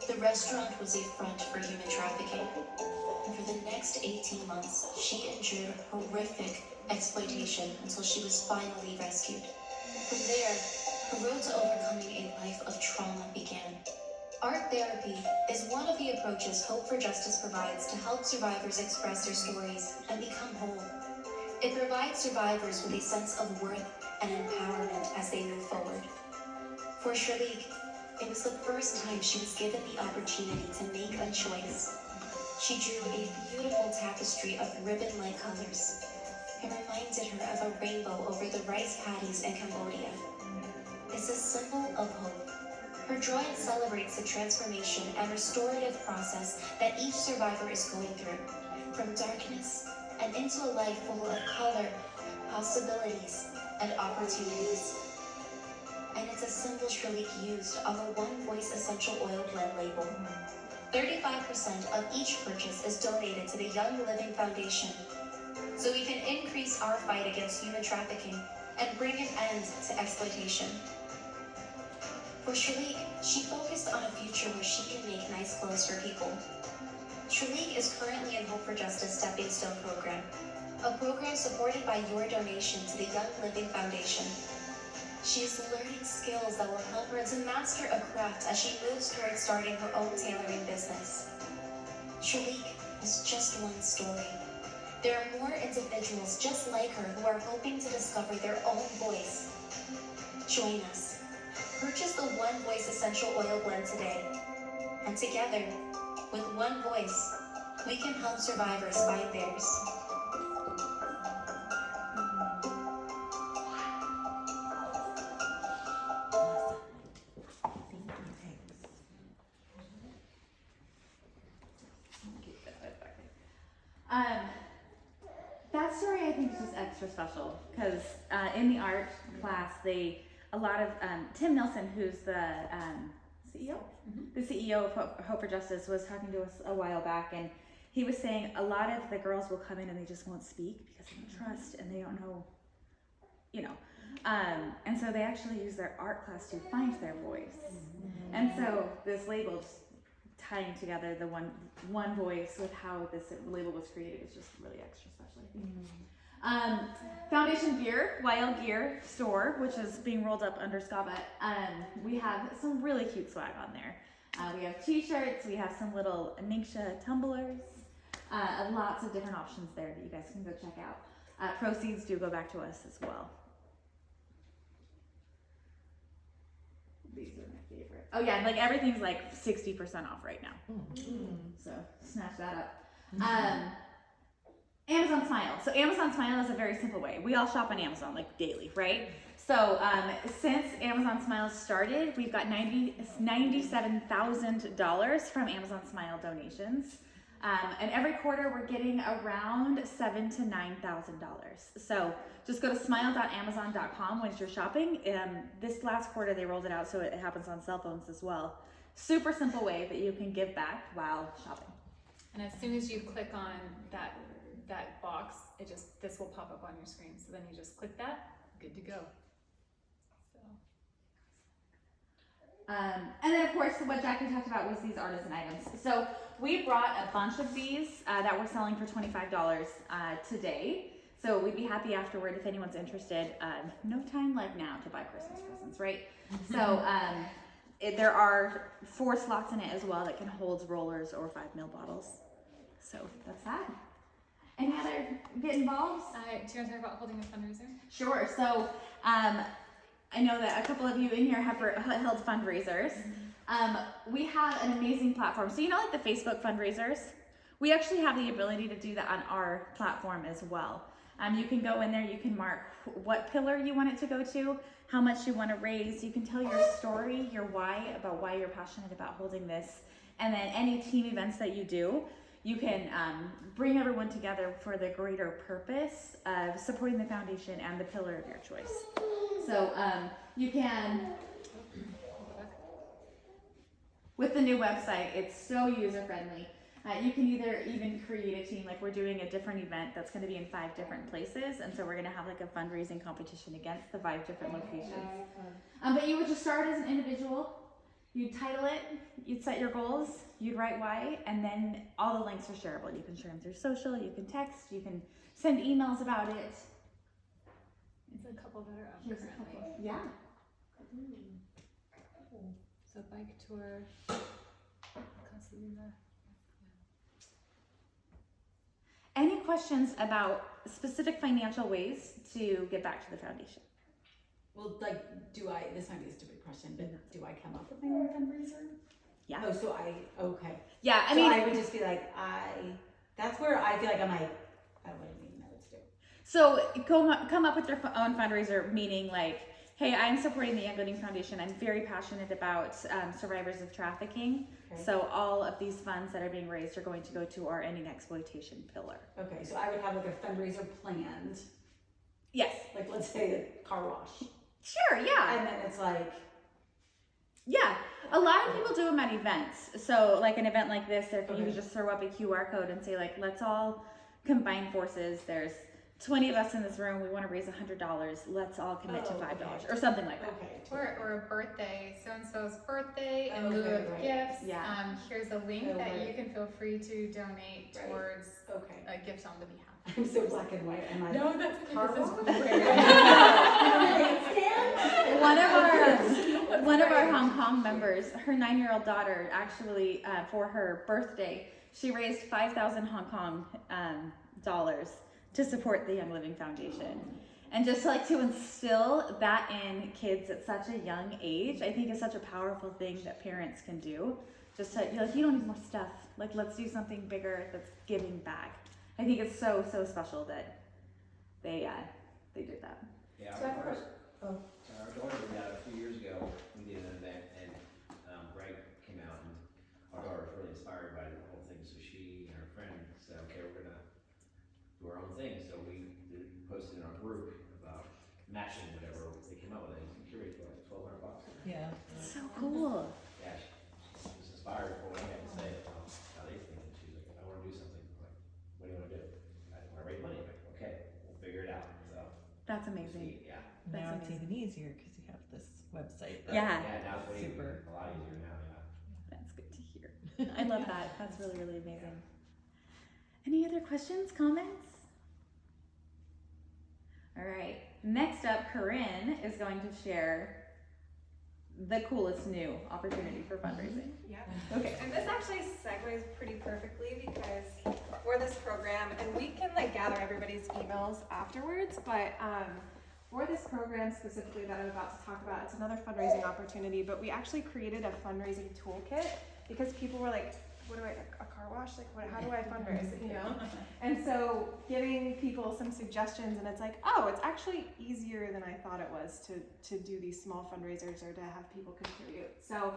The restaurant was a front for human trafficking. And for the next 18 months, she endured horrific exploitation until she was finally rescued. From there, her road to overcoming a life of trauma began. Art therapy is one of the approaches Hope for Justice provides to help survivors express their stories and become whole. It provides survivors with a sense of worth and empowerment as they move forward. For Shirley, it was the first time she was given the opportunity to make a choice. She drew a beautiful tapestry of ribbon-like colors. It reminded her of a rainbow over the rice paddies in Cambodia. It's a symbol of hope. Her drawing celebrates the transformation and restorative process that each survivor is going through, from darkness and into a life full of color, possibilities, and opportunities. And it's a symbol Shirley used on the One Voice Essential Oil Blend label. 35% of each purchase is donated to the Young Living Foundation, so we can increase our fight against human trafficking and bring an end to exploitation. For Shirley, she focused on a future where she can make nice clothes for people. Shirley is currently in Hope for Justice Stepping Stone program, a program supported by your donation to the Young Living Foundation. She is learning skills that will help her to master a craft as she moves towards starting her own tailoring business. Shirley is just one story. There are more individuals just like her who are hoping to discover their own voice. Join us. Purchase the One Voice Essential Oil Blend today. And together, with one voice, we can help survivors find theirs. That story I think is just extra special because in the art class, a lot of Tim Nelson, who's the CEO, the CEO of Hope for Justice, was talking to us a while back, and he was saying a lot of the girls will come in and they just won't speak because they don't trust and they don't know, and so they actually use their art class to find their voice. And so this label just tying together the one voice with how this label was created is just really extra special, I think. Foundation Gear, Wild Gear store, which is being rolled up under Scaba. We have some really cute swag on there. We have t-shirts, we have some little Ningxia tumblers, lots of different options there that you guys can go check out. Proceeds do go back to us as well. These are my favorite. Oh yeah, like everything's like 60% off right now. So snatch that up. Amazon Smile. So Amazon Smile is a very simple way. We all shop on Amazon like daily, right? So since Amazon Smile started, we've got $97,000 from Amazon Smile donations. And every quarter we're getting around $7,000 to $9,000. So just go to smile.amazon.com when you're shopping. This last quarter they rolled it out so it happens on cell phones as well. Super simple way that you can give back while shopping. And as soon as you click on that box, this will pop up on your screen. So then you just click that, good to go. And then of course what Jackie talked about was these artisan items. So we brought a bunch of these that we're selling for $25 today. So we'd be happy afterward if anyone's interested. No time like now to buy Christmas presents, right? So there are 4 slots in it as well that can hold rollers or 5 ml bottles. So that's that. Any other get involved? Do you want to talk about holding a fundraiser? Sure. So I know that a couple of you in here have held fundraisers. We have an amazing platform. So like the Facebook fundraisers, we actually have the ability to do that on our platform as well. You can go in there, you can mark what pillar you want it to go to, how much you want to raise. You can tell your story, your why, about why you're passionate about holding this. And then any team events that you do, you can bring everyone together for the greater purpose of supporting the foundation and the pillar of your choice. So you can, with the new website, it's so user-friendly. You can even create a team, like we're doing a different event that's going to be in 5 different places, and so we're going to have like a fundraising competition against the 5 different locations. But you would just start as an individual, you'd title it, you'd set your goals, you'd write why, and then all the links are shareable. You can share them through social, you can text, you can send emails about it. It's a couple that are up Here's currently. a couple. Yeah. So bike tour, Any questions about specific financial ways to give back to the foundation? Well, like, this might be a stupid question, but do I come up with my own fundraiser? Yeah. Oh, okay. Yeah, I So mean, I would just be like, that's where I feel like I'm like, I wouldn't even know what to do. so come up with your own fundraiser, meaning like, hey, I'm supporting the Young Living Foundation. I'm very passionate about survivors of trafficking. Okay. So all of these funds that are being raised are going to go to our ending exploitation pillar. Okay, so I would have like a fundraiser planned. Yes. Like, let's say a car wash. Sure, yeah. And then it's like, yeah, a lot of people do them at events. So like an event like this, you could just throw up a QR code and say like, let's all combine forces. There's 20 of us in this room. We want to raise $100. Let's all commit to $5 or something like that. okay. Or a birthday, so-and-so's birthday in lieu of gifts. Yeah. Here's a link that you can feel free to donate towards a gift on the behalf. I'm so black and white. And No, that's okay. car This is wash? great. One of our Hong Kong members, her 9-year-old daughter, actually for her birthday, she raised 5,000 Hong Kong dollars to support the Young Living Foundation. And just like to instill that in kids at such a young age, I think is such a powerful thing that parents can do. Just to, you're like, you don't need more stuff. Like, let's do something bigger that's giving back. I think it's so special that they did that. Yeah, So I have a question. our daughter did that a few years ago. We did an event, and Greg came out, and our daughter was really inspired by the whole thing. So she and her friend said, "Okay, we're gonna do our own thing." So we posted in our group about matching whatever they came up with. And we curated for like $1,200. Yeah. So cool. Yeah, she was inspired for what I had to say about how they think. And she's like, "I want to do something." I'm like, "What do you want to do?" "I want to raise money." I'm like, "Okay, we'll figure it out." So That's amazing. yeah. Now That's it's even easier because you have this website. that- Yeah. Yeah, now it's way Super. a lot easier now. Yeah. That's good to hear. I love that. That's really, really amazing. Any other questions, comments? All right. Next up, Corinne is going to share the coolest new opportunity for fundraising. Yeah. Okay. And this actually segues pretty perfectly because for this program, and we can like gather everybody's emails afterwards, but for this program specifically that I'm about to talk about, it's another fundraising opportunity, but we actually created a fundraising toolkit because people were like, what do I, a car wash? Like, how do I fundraise, you know? And so giving people some suggestions, and it's like, oh, it's actually easier than I thought it was to do these small fundraisers or to have people contribute. So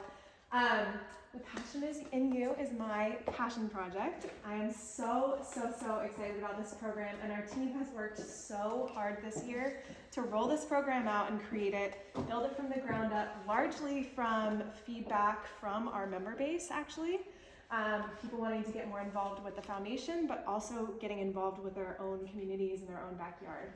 the Passion is in You is my passion project. I am so excited about this program, and our team has worked so hard this year to roll this program out and create it, build it from the ground up, largely from feedback from our member base, actually. People wanting to get more involved with the foundation, but also getting involved with their own communities and their own backyard.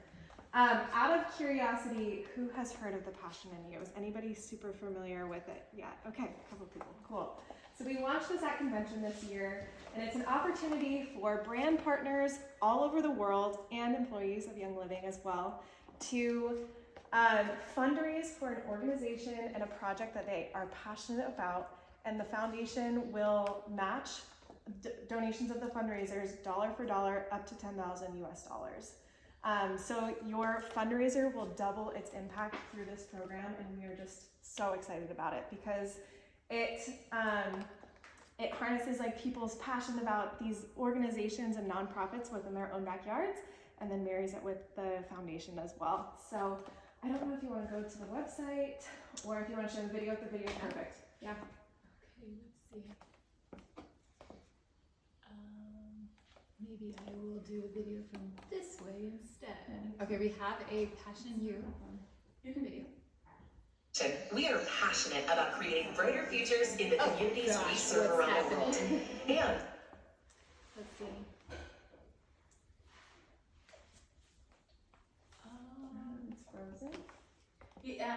Out of curiosity, who has heard of the Passion in You? Is anybody super familiar with it? Yeah, okay, a couple people, cool. So we launched this at convention this year, and it's an opportunity for brand partners all over the world and employees of Young Living as well to fundraise for an organization and a project that they are passionate about, and the foundation will match donations of the fundraisers dollar for dollar up to $10,000 US. So your fundraiser will double its impact through this program, and we are just so excited about it because it harnesses like people's passion about these organizations and nonprofits within their own backyards, and then marries it with the foundation as well. So I don't know if you want to go to the website or if you want to show the video. If the video is perfect, yeah. Okay, let's see. Maybe I will do the video from this way instead. Okay, we have a Passion You. You can video. We are passionate about creating brighter futures in the communities we serve around the world. And let's see. It's frozen.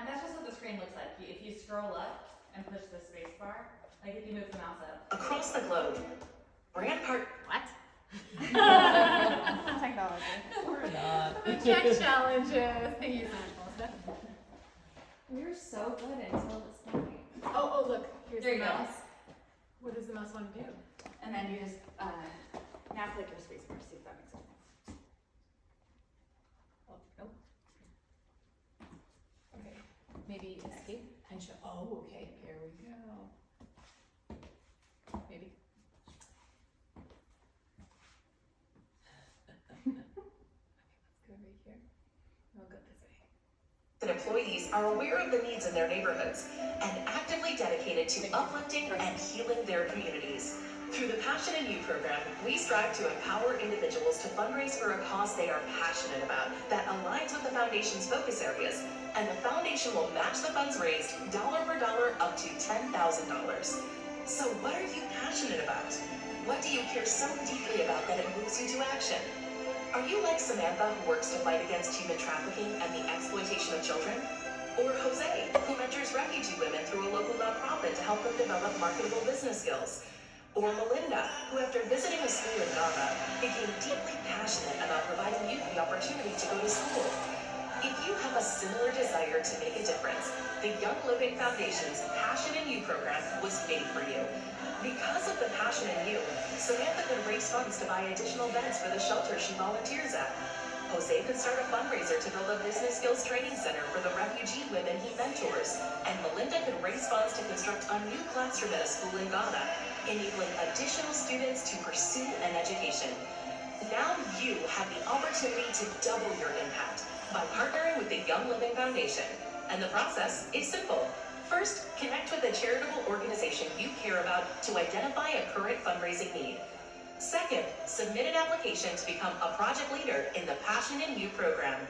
That's just what the screen looks like. If you scroll up and push the space bar, like if you move the mouse up. Across the globe, brand part. What? Technology. We're not. The tech challenges. Thank you so much, Melissa. We're so good until it's not. Oh, look. Here's There the you go. mouse. What does the mouse want to do? And then you just now click your space bar, see if that makes sense. Oh, nope. Okay. maybe escape and show, oh, okay, here we go. Maybe. Let's go right here. We'll go this way. And employees are aware of the needs in their neighborhoods and actively dedicated to uplifting and healing their communities. Through the Passion in You program, we strive to empower individuals to fundraise for a cause they are passionate about that aligns with the Foundation's focus areas, and the Foundation will match the funds raised dollar for dollar up to $10,000. So what are you passionate about? What do you care so deeply about that it moves you to action? Are you like Samantha, who works to fight against human trafficking and the exploitation of children? Or Jose, who mentors refugee women through a local nonprofit to help them develop marketable business skills? Or Melinda, who after visiting a school in Ghana, became deeply passionate about providing youth the opportunity to go to school? If you have a similar desire to make a difference, the Young Living Foundation's Passion in You program was made for you. Because of the Passion in You, Samantha could raise funds to buy additional beds for the shelter she volunteers at. Jose could start a fundraiser to build a business skills training center for the refugee women he mentors. And Melinda could raise funds to construct a new classroom at a school in Ghana, enabling additional students to pursue an education. Now you have the opportunity to double your impact by partnering with the Young Living Foundation. And the process is simple. First, connect with a charitable organization you care about to identify a current fundraising need. Second, submit an application to become a project leader in the Passion in You program.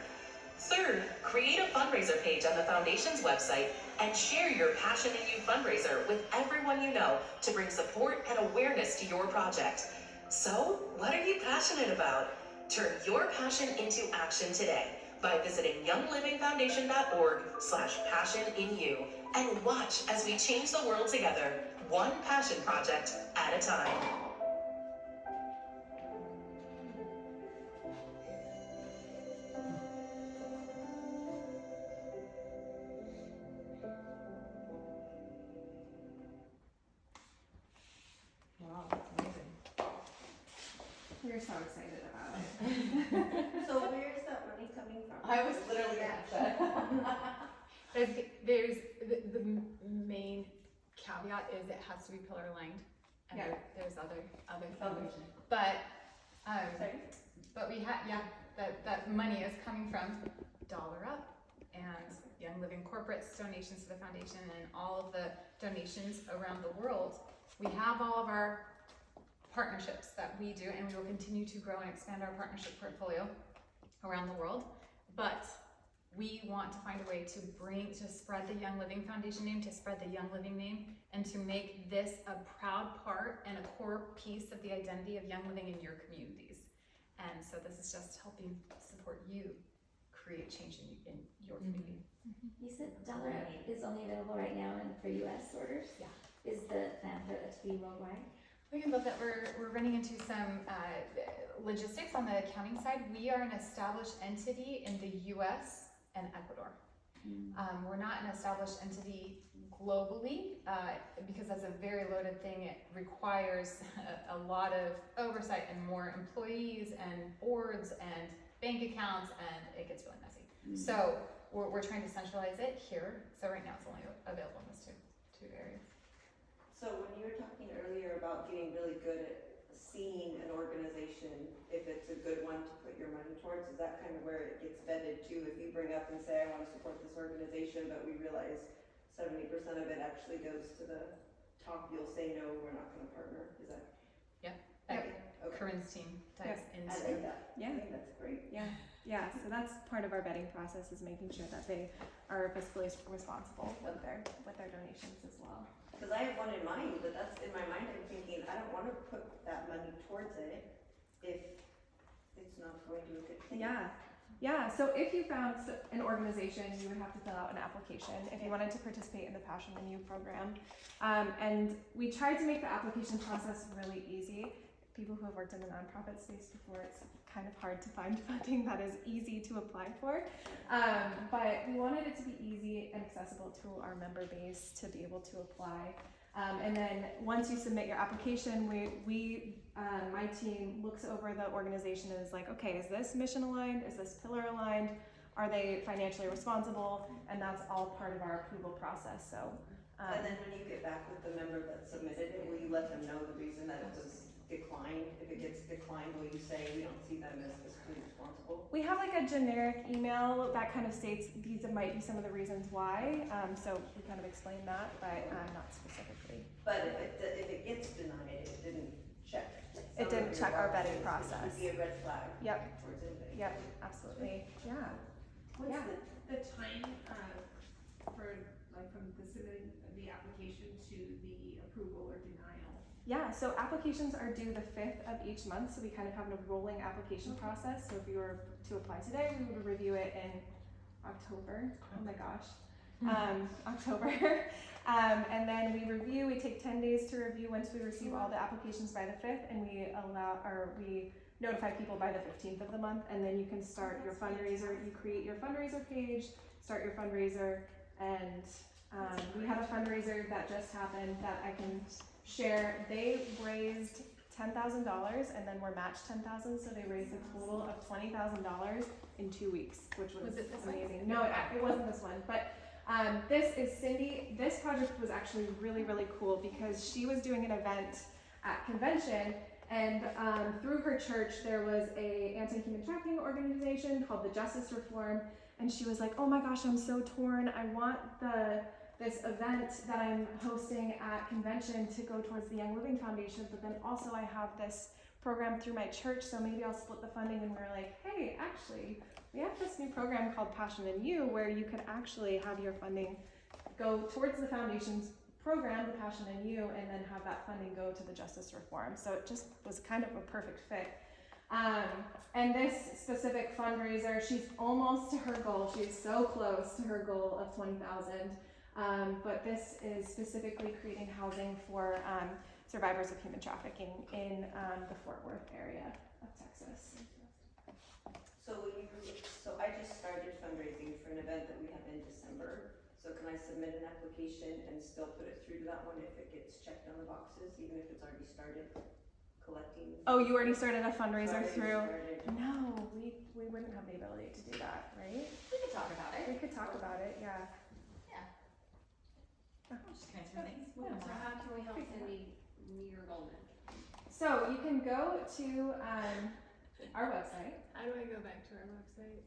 Third, create a fundraiser page on the Foundation's website and share your Passion in You fundraiser with everyone you know to bring support and awareness to your project. So, what are you passionate about? Turn your passion into action today by visiting younglivingfoundation.org/passionin-you and watch as we change the world together, one passion project at a time. Wow, that's amazing. We're so excited about it. So where is that money coming from? I was literally gonna say. There's the main caveat is it has to be pillar aligned, and Yeah. there's other Okay. but Sorry? but we have that money is coming from Dollar Up and Young Living Corporate's donations to the foundation and all of the donations around the world. We have all of our partnerships that we do, and we will continue to grow and expand our partnership portfolio around the world. But we want to find a way to spread the Young Living Foundation name, to spread the Young Living name, and to make this a proud part and a core piece of the identity of Young Living in your communities. And so this is just helping support you create change in your community. You said Dollar Up is only available right now for US orders? Yeah. Is the plan for it to be worldwide? We love that we're running into some logistics on the accounting side. We are an established entity in the US and Ecuador. We're not an established entity globally because that's a very loaded thing. It requires a lot of oversight and more employees and boards and bank accounts, and it gets really messy. So we're trying to centralize it here. So right now it's only available in those two areas. So when you were talking earlier about getting really good at seeing an organization, if it's a good one to put your money towards, is that kind of where it gets vetted too? If you bring up and say, I want to support this organization, but we realize 70% of it actually goes to the top, you'll say, no, we're not going to partner. Is that? Yep. Okay. Corinne's team dives into. I like that. Yeah. I think that's great. Yeah, so that's part of our vetting process, is making sure that they are fiscally responsible with their donations as well. Because I have one in mind, but that's in my mind. I'm thinking I don't want to put that money towards it if it's not going to a good thing. Yeah. So if you found an organization, you would have to fill out an application if you wanted to participate in the Passion in You program. And we tried to make the application process really easy. People who have worked in the nonprofit space before, it's kind of hard to find funding that is easy to apply for. But we wanted it to be easy and accessible to our member base to be able to apply. And then once you submit your application, my team looks over the organization and is like, okay, is this mission aligned? Is this pillar aligned? are they financially responsible, and that's all part of our approval process. So. And then when you get back with the member that submitted it, will you let them know the reason that it was declined? If it gets declined, will you say we don't see them as fiscally responsible? We have like a generic email that kind of states these might be some of the reasons why. So we kind of explain that, but not specifically. But if it gets denied, it didn't check. It didn't check our vetting process. Would be a red flag. Yep. Towards anybody. Yep. Absolutely. Yeah. What's the time for like from the submitting of the application to the approval or denial? Yeah, so applications are due the 5th of each month, so we kind of have a rolling application process. So if you were to apply today, we would review it in October. Oh my gosh. October. And then we take 10 days to review once we receive all the applications by the 5th, and we notify people by the 15th of the month, and then you can start your fundraiser. You create your fundraiser page, start your fundraiser, and we had a fundraiser that just happened that I can share. They raised $10,000 and then were matched $10,000, so they raised a total of $20,000 in 2 weeks, which was it this amazing. one? No, it wasn't this one, but this is Cindy. This project was actually really, really cool because she was doing an event at convention, and through her church there was a anti-human trafficking organization called the Justice Reform, and she was like, oh my gosh, I'm so torn. I want this event that I'm hosting at convention to go towards the Young Living Foundation, but then also I have this program through my church, so maybe I'll split the funding. And we're like, hey, actually, we have this new program called Passion in You, where you can actually have your funding go towards the foundation's program, the Passion in You, and then have that funding go to the Justice Reform. So it just was kind of a perfect fit. And this specific fundraiser, she's almost to her goal. She's so close to her goal of 20,000. But this is specifically creating housing for survivors of human trafficking in the Fort Worth area of Texas. So I just started fundraising for an event that we have in December. So can I submit an application and still put it through to that one if it gets checked on the boxes, even if it's already started collecting? Oh, you already started a fundraiser through? No, we wouldn't have the ability to do that, right? We could talk about it. We could talk about it, yeah. Just transfer things. So how can we help Cindy meet her goal then? So you can go to our website. How do I go back to our website?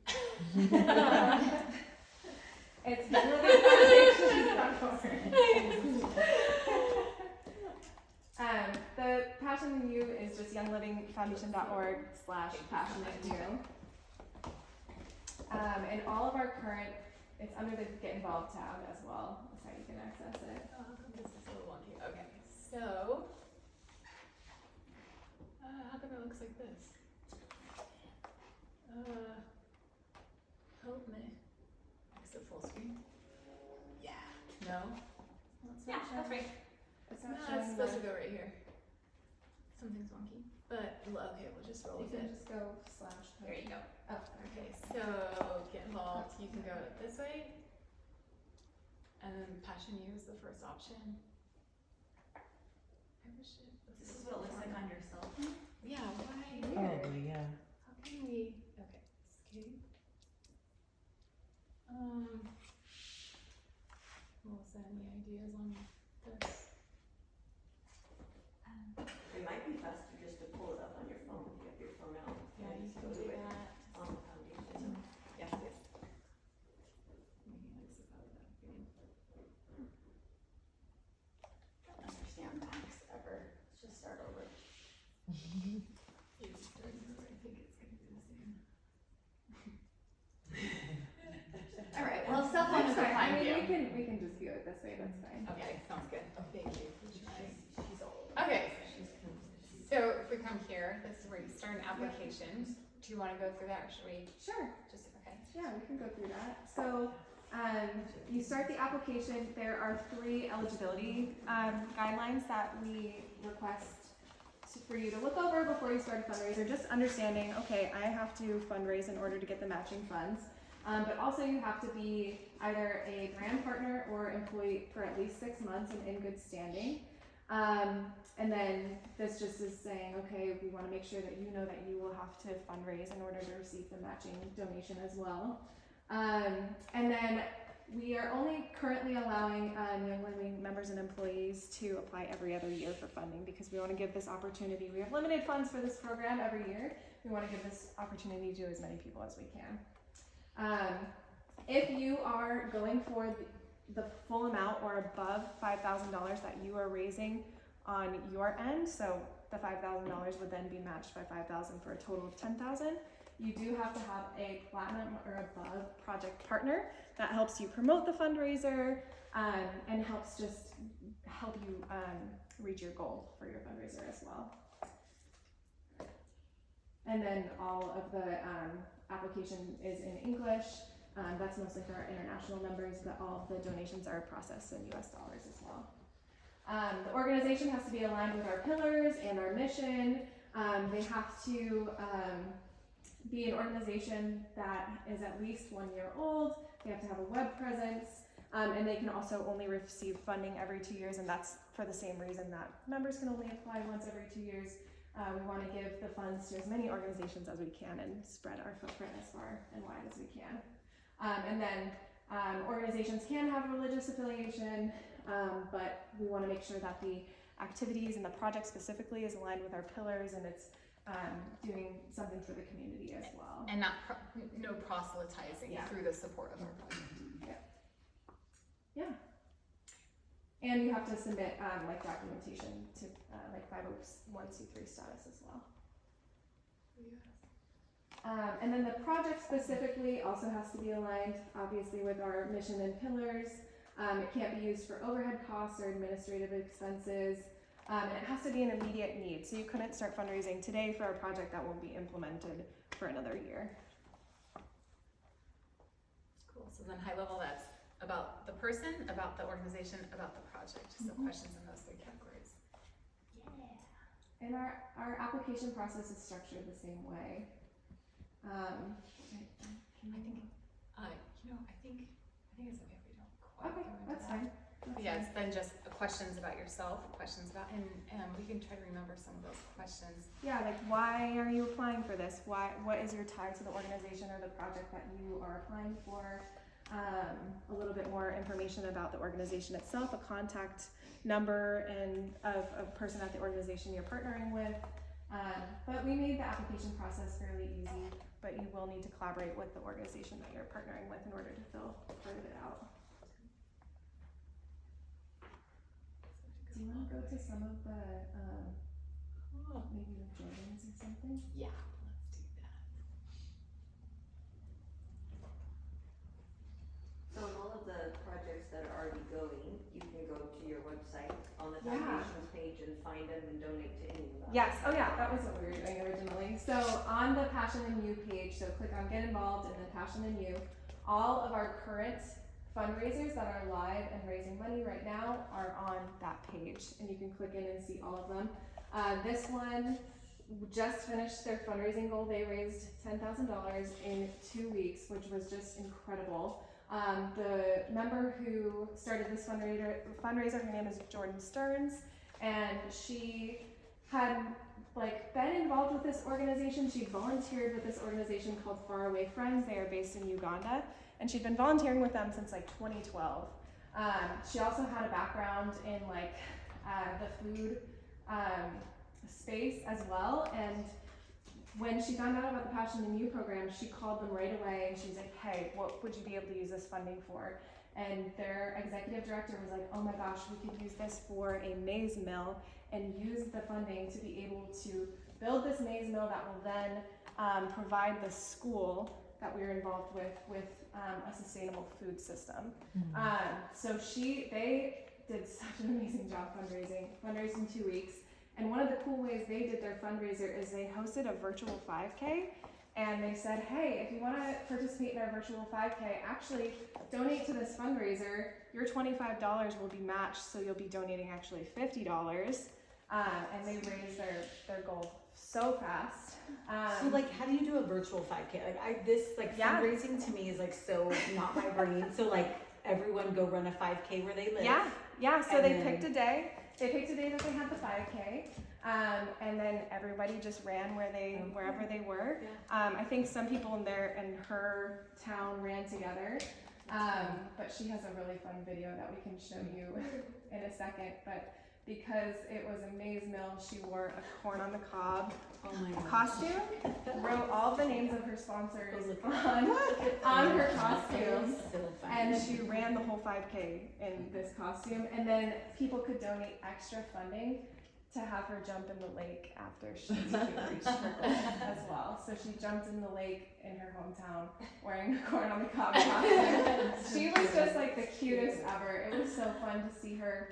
It's younglivingfoundation.org. The Passion in You is just younglivingfoundation.org/passioninu. And all of our current, it's under the Get Involved tab as well. That's how you can access it. Oh, how come this is a little wonky? Okay, so how come it looks like this? Help me. Is it full screen? Yeah. No? Yeah, that's right. It's No, not it's showing supposed to go right here. Something's wonky. But okay, we'll just roll You with can it. just go /. There you go. Oh, Okay, so get involved. You can go this way. And then Passion U is the first option. I wish it was. This is what it looks like on your cell phone. Yeah, why? Probably, yeah. How can we? Okay, escape. Melissa, any ideas on this? It might be faster just to pull it up on your phone if you have your phone out. Yeah, you Just can go do to it that. on the foundation. Yeah, yes. Making this about that thing. I don't understand Macs ever. Let's just start over. You start over. I think it's gonna be the same. All right. Well, cell phone is That's fine. I fine. mean, we can just view it this way. That's fine. Okay, sounds good. Thank you for trying. She's old. Okay. So if we come here, this is where you start an application. Do you want to go through that, or should we? Sure. Just okay. Yeah, we can go through that. So you start the application. There are 3 eligibility guidelines that we request for you to look over before you start a fundraiser. Just understanding, okay, I have to fundraise in order to get the matching funds. But also you have to be either a brand partner or employee for at least 6 months and in good standing. And then this just is saying, okay, we want to make sure that you know that you will have to fundraise in order to receive the matching donation as well. And then we are only currently allowing Young Living members and employees to apply every other year for funding because we want to give this opportunity. We have limited funds for this program every year. We want to give this opportunity to as many people as we can. If you are going for the full amount or above $5,000 that you are raising on your end, so the $5,000 would then be matched by $5,000 for a total of $10,000. You do have to have a platinum or above project partner that helps you promote the fundraiser and helps just help you reach your goal for your fundraiser as well. And then all of the application is in English. That's mostly for our international members, but all of the donations are processed in US dollars as well. The organization has to be aligned with our pillars and our mission. They have to be an organization that is at least 1 year old. They have to have a web presence, and they can also only receive funding every 2 years, and that's for the same reason that members can only apply once every 2 years. We want to give the funds to as many organizations as we can and spread our footprint as far and wide as we can. And then organizations can have religious affiliation, but we want to make sure that the activities and the project specifically is aligned with our pillars and it's doing something for the community as well. And no proselytizing through the support of our project. Yeah. And you have to submit like documentation to like 501c3 status as well. And then the project specifically also has to be aligned, obviously, with our mission and pillars. It can't be used for overhead costs or administrative expenses. And it has to be an immediate need. So you couldn't start fundraising today for a project that won't be implemented for another year. Cool. So then high level, that's about the person, about the organization, about the project. So questions in those 3 categories. Yeah. And our application process is structured the same way. I think it's okay if we don't quite go into that's that. fine. Yes, then just questions about yourself, questions about, and we can try to remember some of those questions. Yeah, like why are you applying for this? What is your tie to the organization or the project that you are applying for? A little bit more information about the organization itself, a contact number and of a person at the organization you're partnering with. But we made the application process fairly easy, but you will need to collaborate with the organization that you're partnering with in order to fill part of it out. Do you want to go to some of the, maybe the Jordans or something? Yeah, let's do that. So in all of the projects that are already going, you can go to your website on the foundations page and find them and donate to any of them. Yes, oh yeah, that was what we were doing originally. So on the Passion and You page, so click on Get Involved and then Passion and You, all of our current fundraisers that are live and raising money right now are on that page, and you can click in and see all of them. This one just finished their fundraising goal. They raised $10,000 in 2 weeks, which was just incredible. The member who started this fundraiser, her name is Jordan Stearns, and she had been involved with this organization. She volunteered with this organization called Faraway Friends. They are based in Uganda, and she'd been volunteering with them since 2012. She also had a background in the food space as well, and when she found out about the Passion and You program, she called them right away and she's like, hey, what would you be able to use this funding for? And their executive director was like, oh my gosh, we could use this for a maize mill and use the funding to be able to build this maize mill that will then provide the school that we were involved with a sustainable food system. So they did such an amazing job fundraising in 2 weeks. And one of the cool ways they did their fundraiser is they hosted a virtual 5K, and they said, hey, if you want to participate in our virtual 5K, actually donate to this fundraiser. Your $25 will be matched, so you'll be donating actually $50. And they raised their goal so fast. So how do you do a virtual 5K? Fundraising to me is so not my brain. So everyone go run a 5K where they live. Yeah. So they picked a day They picked a day that they had the 5K, and then everybody just ran wherever they were. I think some people in her town ran together, but she has a really fun video that we can show you in a second. But because it was a maize mill, she wore a corn on the cob costume, wrote all the names of her sponsors on her costume, and she ran the whole 5K in this costume. And then people could donate extra funding to have her jump in the lake after she reached her goal as well. So she jumped in the lake in her hometown wearing a corn on the cob costume. She was just like the cutest ever. It was so fun to see her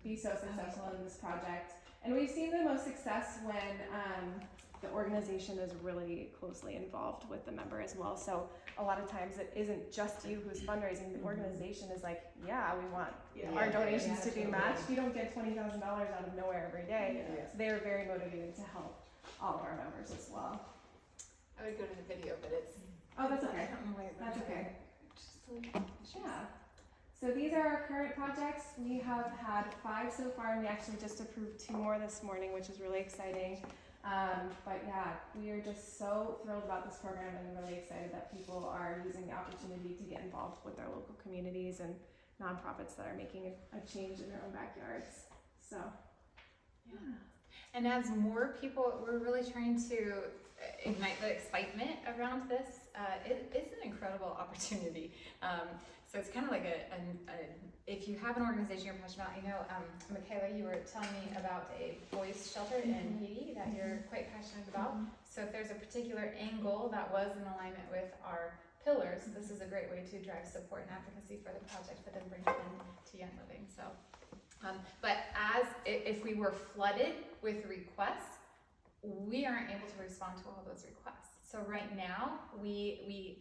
be so successful in this project. And we've seen the most success when the organization is really closely involved with the member as well. So a lot of times it isn't just you who's fundraising. The organization is like, yeah, we want our donations to be matched. You don't get $20,000 out of nowhere every day. So they're very motivated to help all of our members as well. I would go to the video, but it's... Oh, that's okay. That's okay. Yeah. So these are our current projects. We have had 5 so far, and we actually just approved 2 more this morning, which is really exciting. But yeah, we are just so thrilled about this program and really excited that people are using the opportunity to get involved with their local communities and nonprofits that are making a change in their own backyards. So, yeah. And as more people, we're really trying to ignite the excitement around this. It's an incredible opportunity. So it's kind of like if you have an organization you're passionate about, Michaela, you were telling me about a boys shelter in Haiti that you're quite passionate about. So if there's a particular angle that was in alignment with our pillars, this is a great way to drive support and advocacy for the project, but then bring it into Young Living. So, but if we were flooded with requests, we aren't able to respond to all those requests. So right now, we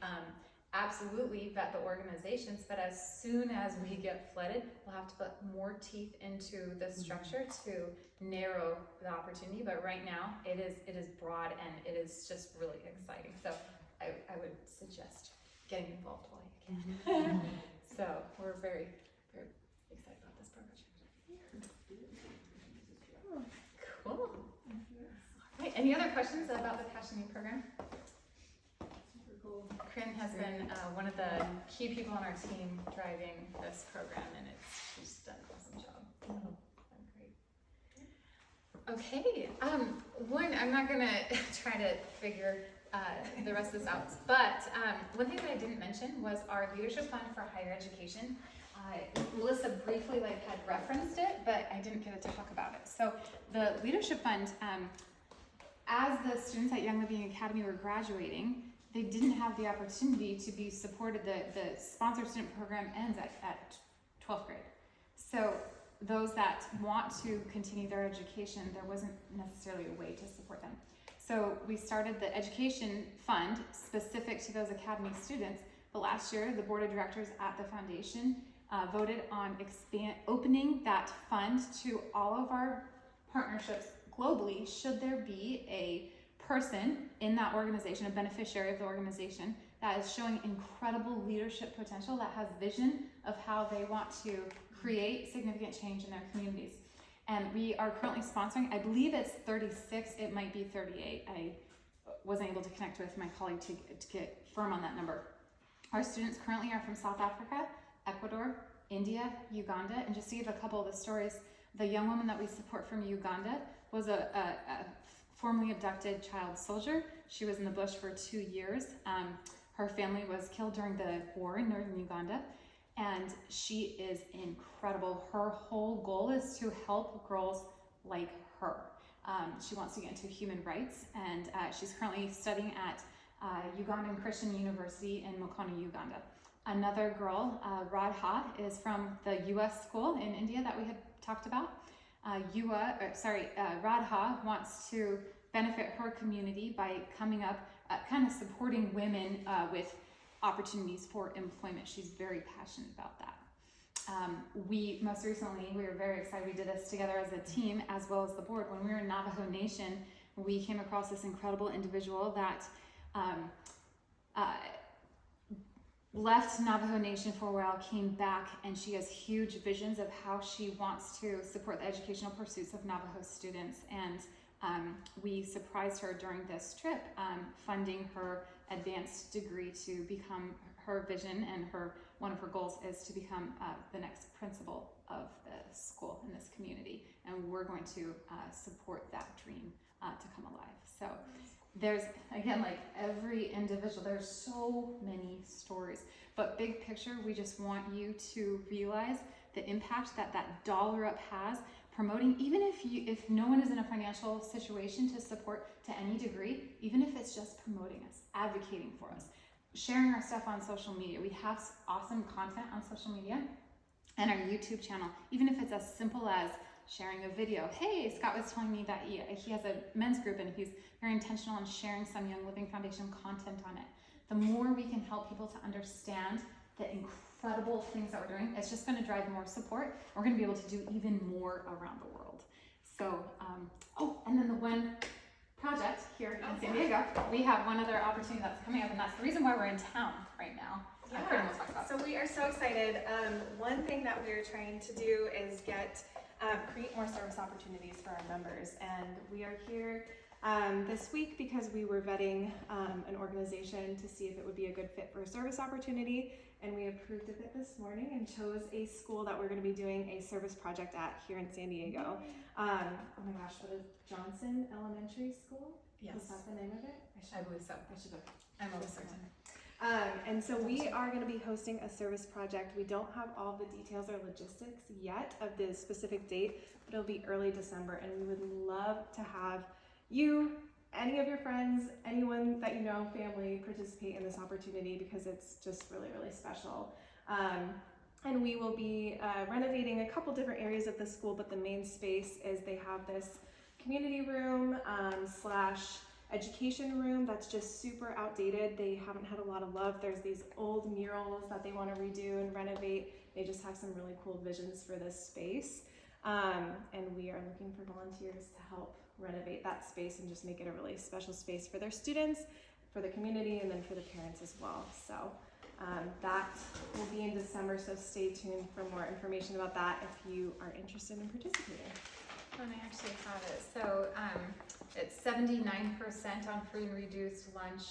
absolutely vet the organizations, but as soon as we get flooded, we'll have to put more teeth into the structure to narrow the opportunity. But right now, it is broad and it is just really exciting. So I would suggest getting involved while you can. So we're very, very excited about this project. Cool. All right. Any other questions about the Passion U program? Corinne has been one of the key people on our team driving this program, and she's done an awesome job. Great. Okay, I'm not gonna try to figure the rest of this out, but one thing that I didn't mention was our Leadership Fund for Higher Education. Melissa briefly had referenced it, but I didn't get to talk about it. So the Leadership Fund, as the students at Young Living Academy were graduating, they didn't have the opportunity to be supported. The sponsor student program ends at 12th grade. So those that want to continue their education, there wasn't necessarily a way to support them. So we started the education fund specific to those academy students. But last year, the board of directors at the foundation voted on opening that fund to all of our partnerships globally, should there be a person in that organization, a beneficiary of the organization, that is showing incredible leadership potential, that has vision of how they want to create significant change in their communities. And we are currently sponsoring, I believe it's 36, it might be 38. I wasn't able to connect with my colleague to get firm on that number. Our students currently are from South Africa, Ecuador, India, Uganda, and just to give a couple of the stories, the young woman that we support from Uganda was a formerly abducted child soldier. She was in the bush for 2 years. Her family was killed during the war in northern Uganda, and she is incredible. Her whole goal is to help girls like her. She wants to get into human rights, and she's currently studying at Ugandan Christian University in Mukona, Uganda. Another girl, Radha, is from the US school in India that we had talked about. Radha wants to benefit her community by coming up, kind of supporting women with opportunities for employment. She's very passionate about that. We were very excited. We did this together as a team as well as the board. When we were in Navajo Nation, we came across this incredible individual that left Navajo Nation for a while, came back, and she has huge visions of how she wants to support the educational pursuits of Navajo students. And we surprised her during this trip, funding her advanced degree to become her vision, and one of her goals is to become the next principal of the school in this community. And we're going to support that dream to come alive. So there's, again, like every individual, there's so many stories, but big picture, we just want you to realize the impact that that dollar up has, promoting, even if no one is in a financial situation to support to any degree, even if it's just promoting us, advocating for us, sharing our stuff on social media. We have awesome content on social media and our YouTube channel, even if it's as simple as sharing a video. Hey, Scott was telling me that he has a men's group and he's very intentional on sharing some Young Living Foundation content on it. The more we can help people to understand the incredible things that we're doing, it's just going to drive more support. We're going to be able to do even more around the world. So, and then the one project here in San Diego, we have one other opportunity that's coming up, and that's the reason why we're in town right now. Yeah, so we are so excited. One thing that we're trying to do is create more service opportunities for our members, and we are here this week because we were vetting an organization to see if it would be a good fit for a service opportunity, and we approved of it this morning and chose a school that we're going to be doing a service project at here in San Diego. Oh my gosh, what is Johnson Elementary School? Yes. Is that the name of it? I believe so. I should have. I'm almost certain. And so we are going to be hosting a service project. We don't have all the details or logistics yet of the specific date, but it'll be early December, and we would love to have you, any of your friends, anyone that you know, family, participate in this opportunity because it's just really, really special. And we will be renovating a couple different areas of the school, but the main space is they have this community room / education room that's just super outdated. They haven't had a lot of love. There's these old murals that they want to redo and renovate. They just have some really cool visions for this space. And we are looking for volunteers to help renovate that space and just make it a really special space for their students, for the community, and then for the parents as well. So that will be in December, so stay tuned for more information about that if you are interested in participating. And I actually have it. So it's 79% on free and reduced lunch.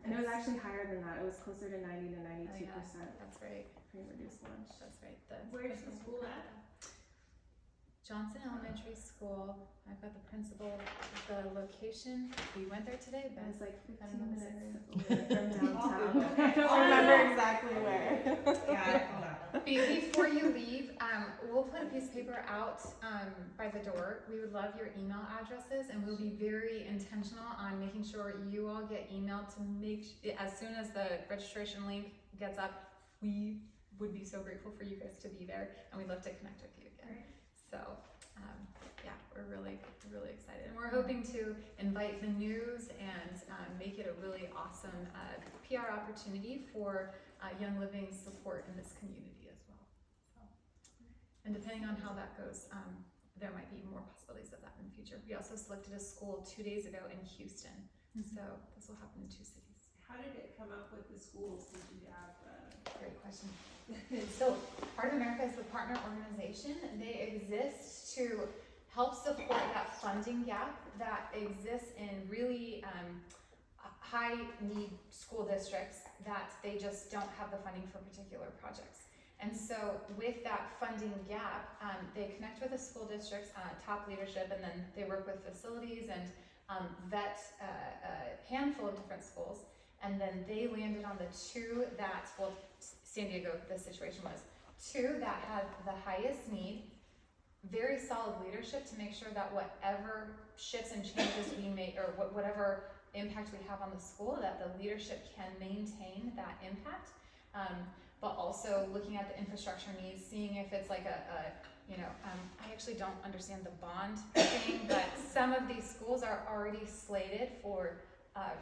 And it was actually higher than that. It was closer to 90 to 92%. That's right. Free and reduced lunch. That's right. Where's the school at? Johnson Elementary School. I've got the principal, the location. We went there today, but it was like 15 minutes away from downtown. I don't remember exactly where. Before you leave, we'll put a piece of paper out by the door. We would love your email addresses, and we'll be very intentional on making sure you all get emailed to as soon as the registration link gets up. We would be so grateful for you guys to be there, and we'd love to connect with you again. So, we're really excited, and we're hoping to invite the news and make it a really awesome PR opportunity for Young Living support in this community as well. So, and depending on how that goes, there might be more possibilities of that in the future. We also selected a school 2 days ago in Houston, so this will happen in 2 cities. How did it come up with the schools? Did you have? Great question. So Heart of America is the partner organization. They exist to help support that funding gap that exists in really high need school districts that they just don't have the funding for particular projects. And so with that funding gap, they connect with the school districts, top leadership, and then they work with facilities and vet a handful of different schools. And then they landed on the 2 that, well, San Diego, the situation was 2 that had the highest need, very solid leadership to make sure that whatever shifts and changes we make, or whatever impact we have on the school, that the leadership can maintain that impact. But also looking at the infrastructure needs, seeing if it's like I actually don't understand the bond thing, but some of these schools are already slated for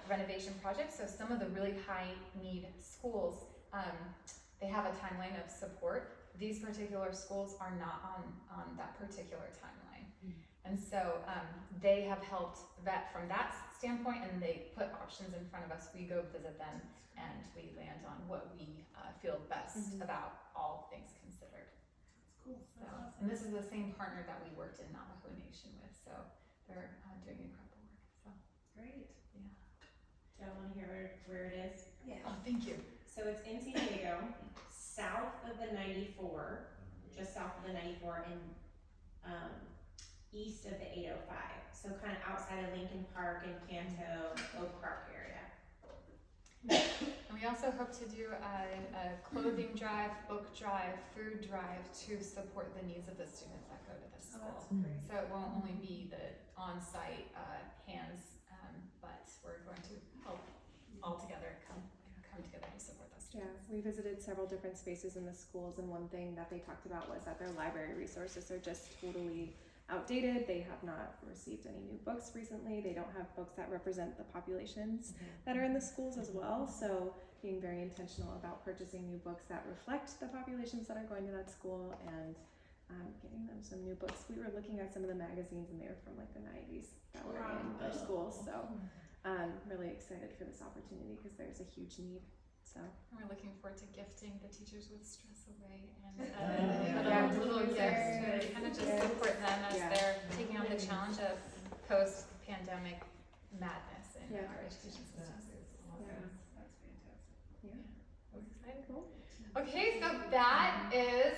renovation projects. So some of the really high need schools, they have a timeline of support. These particular schools are not on that particular timeline. And And so they have helped vet from that standpoint, and they put options in front of us. We go visit them, and we land on what we feel best about, all things considered. Cool. So, and this is the same partner that we worked in Navajo Nation with, so they're doing incredible work. So Great. yeah. Do y'all want to hear where it is? Yeah. Oh, thank you. So it's in San Diego, south of the 94, just south of the 94, and east of the 805. So kind of outside of Lincoln Park and Canto, Oak Park area. And we also hope to do a clothing drive, book drive, food drive to support the needs of the students that go to this school. So it won't only be the on-site hands, but we're going to help all together come together to support those Yeah, students. we visited several different spaces in the schools, and one thing that they talked about was that their library resources are just totally outdated. They have not received any new books recently. They don't have books that represent the populations that are in the schools as well. So being very intentional about purchasing new books that reflect the populations that are going to that school, and getting them some new books. We were looking at some of the magazines, and they were from like the 90s that were in their schools. So really excited for this opportunity because there's a huge need. So we're looking forward to gifting the teachers with stress away and little gifts to kind of just support them as they're taking on the challenge of post-pandemic madness in our education systems. That's fantastic. Yeah. That was exciting. Cool. Okay, so that is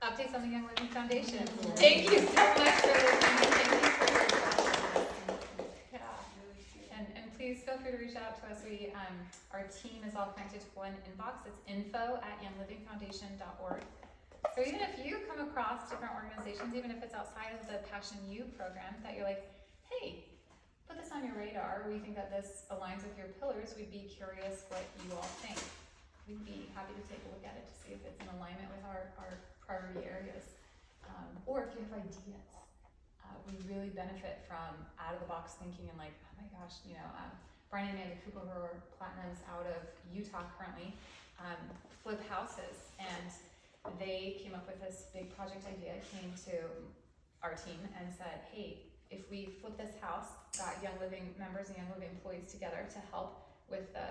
updates on the Young Living Foundation. Thank you so much for listening. Thank you for your questions. Yeah. And please feel free to reach out to us. Our team is all connected to one inbox. It's info@younglivingfoundation.org. So even if you come across different organizations, even if it's outside of the Passion U program, that you're like, hey, put this on your radar. We think that this aligns with your pillars. We'd be curious what you all think. We'd be happy to take a look at it to see if it's in alignment with our priority areas. Or if you have ideas. We really benefit from out-of-the-box thinking and like, oh my gosh, Brian and Amanda Cooper, who are platinums out of Utah currently, flip houses, and they came up with this big project idea, came to our team and said, hey, if we flip this house, got Young Living members and Young Living employees together to help with the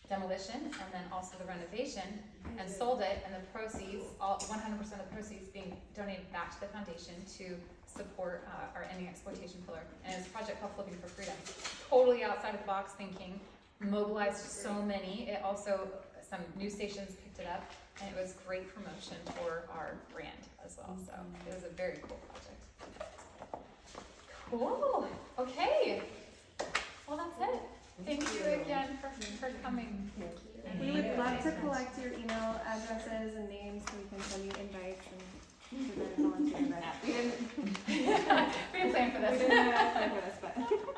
demolition and then also the renovation, and sold it, and the proceeds, 100% of the proceeds being donated back to the foundation to support our ending exploitation pillar. And it's a project called Flipping for Freedom. Totally outside of the box thinking, mobilized so many. It also, some news stations picked it up, and it was great promotion for our brand as well. So it was a very cool project. Cool. Okay. Well, that's it. Thank you again for coming. we would love to collect your email addresses and names so we can send you invites and volunteer. But we didn't plan for this. We didn't plan for this.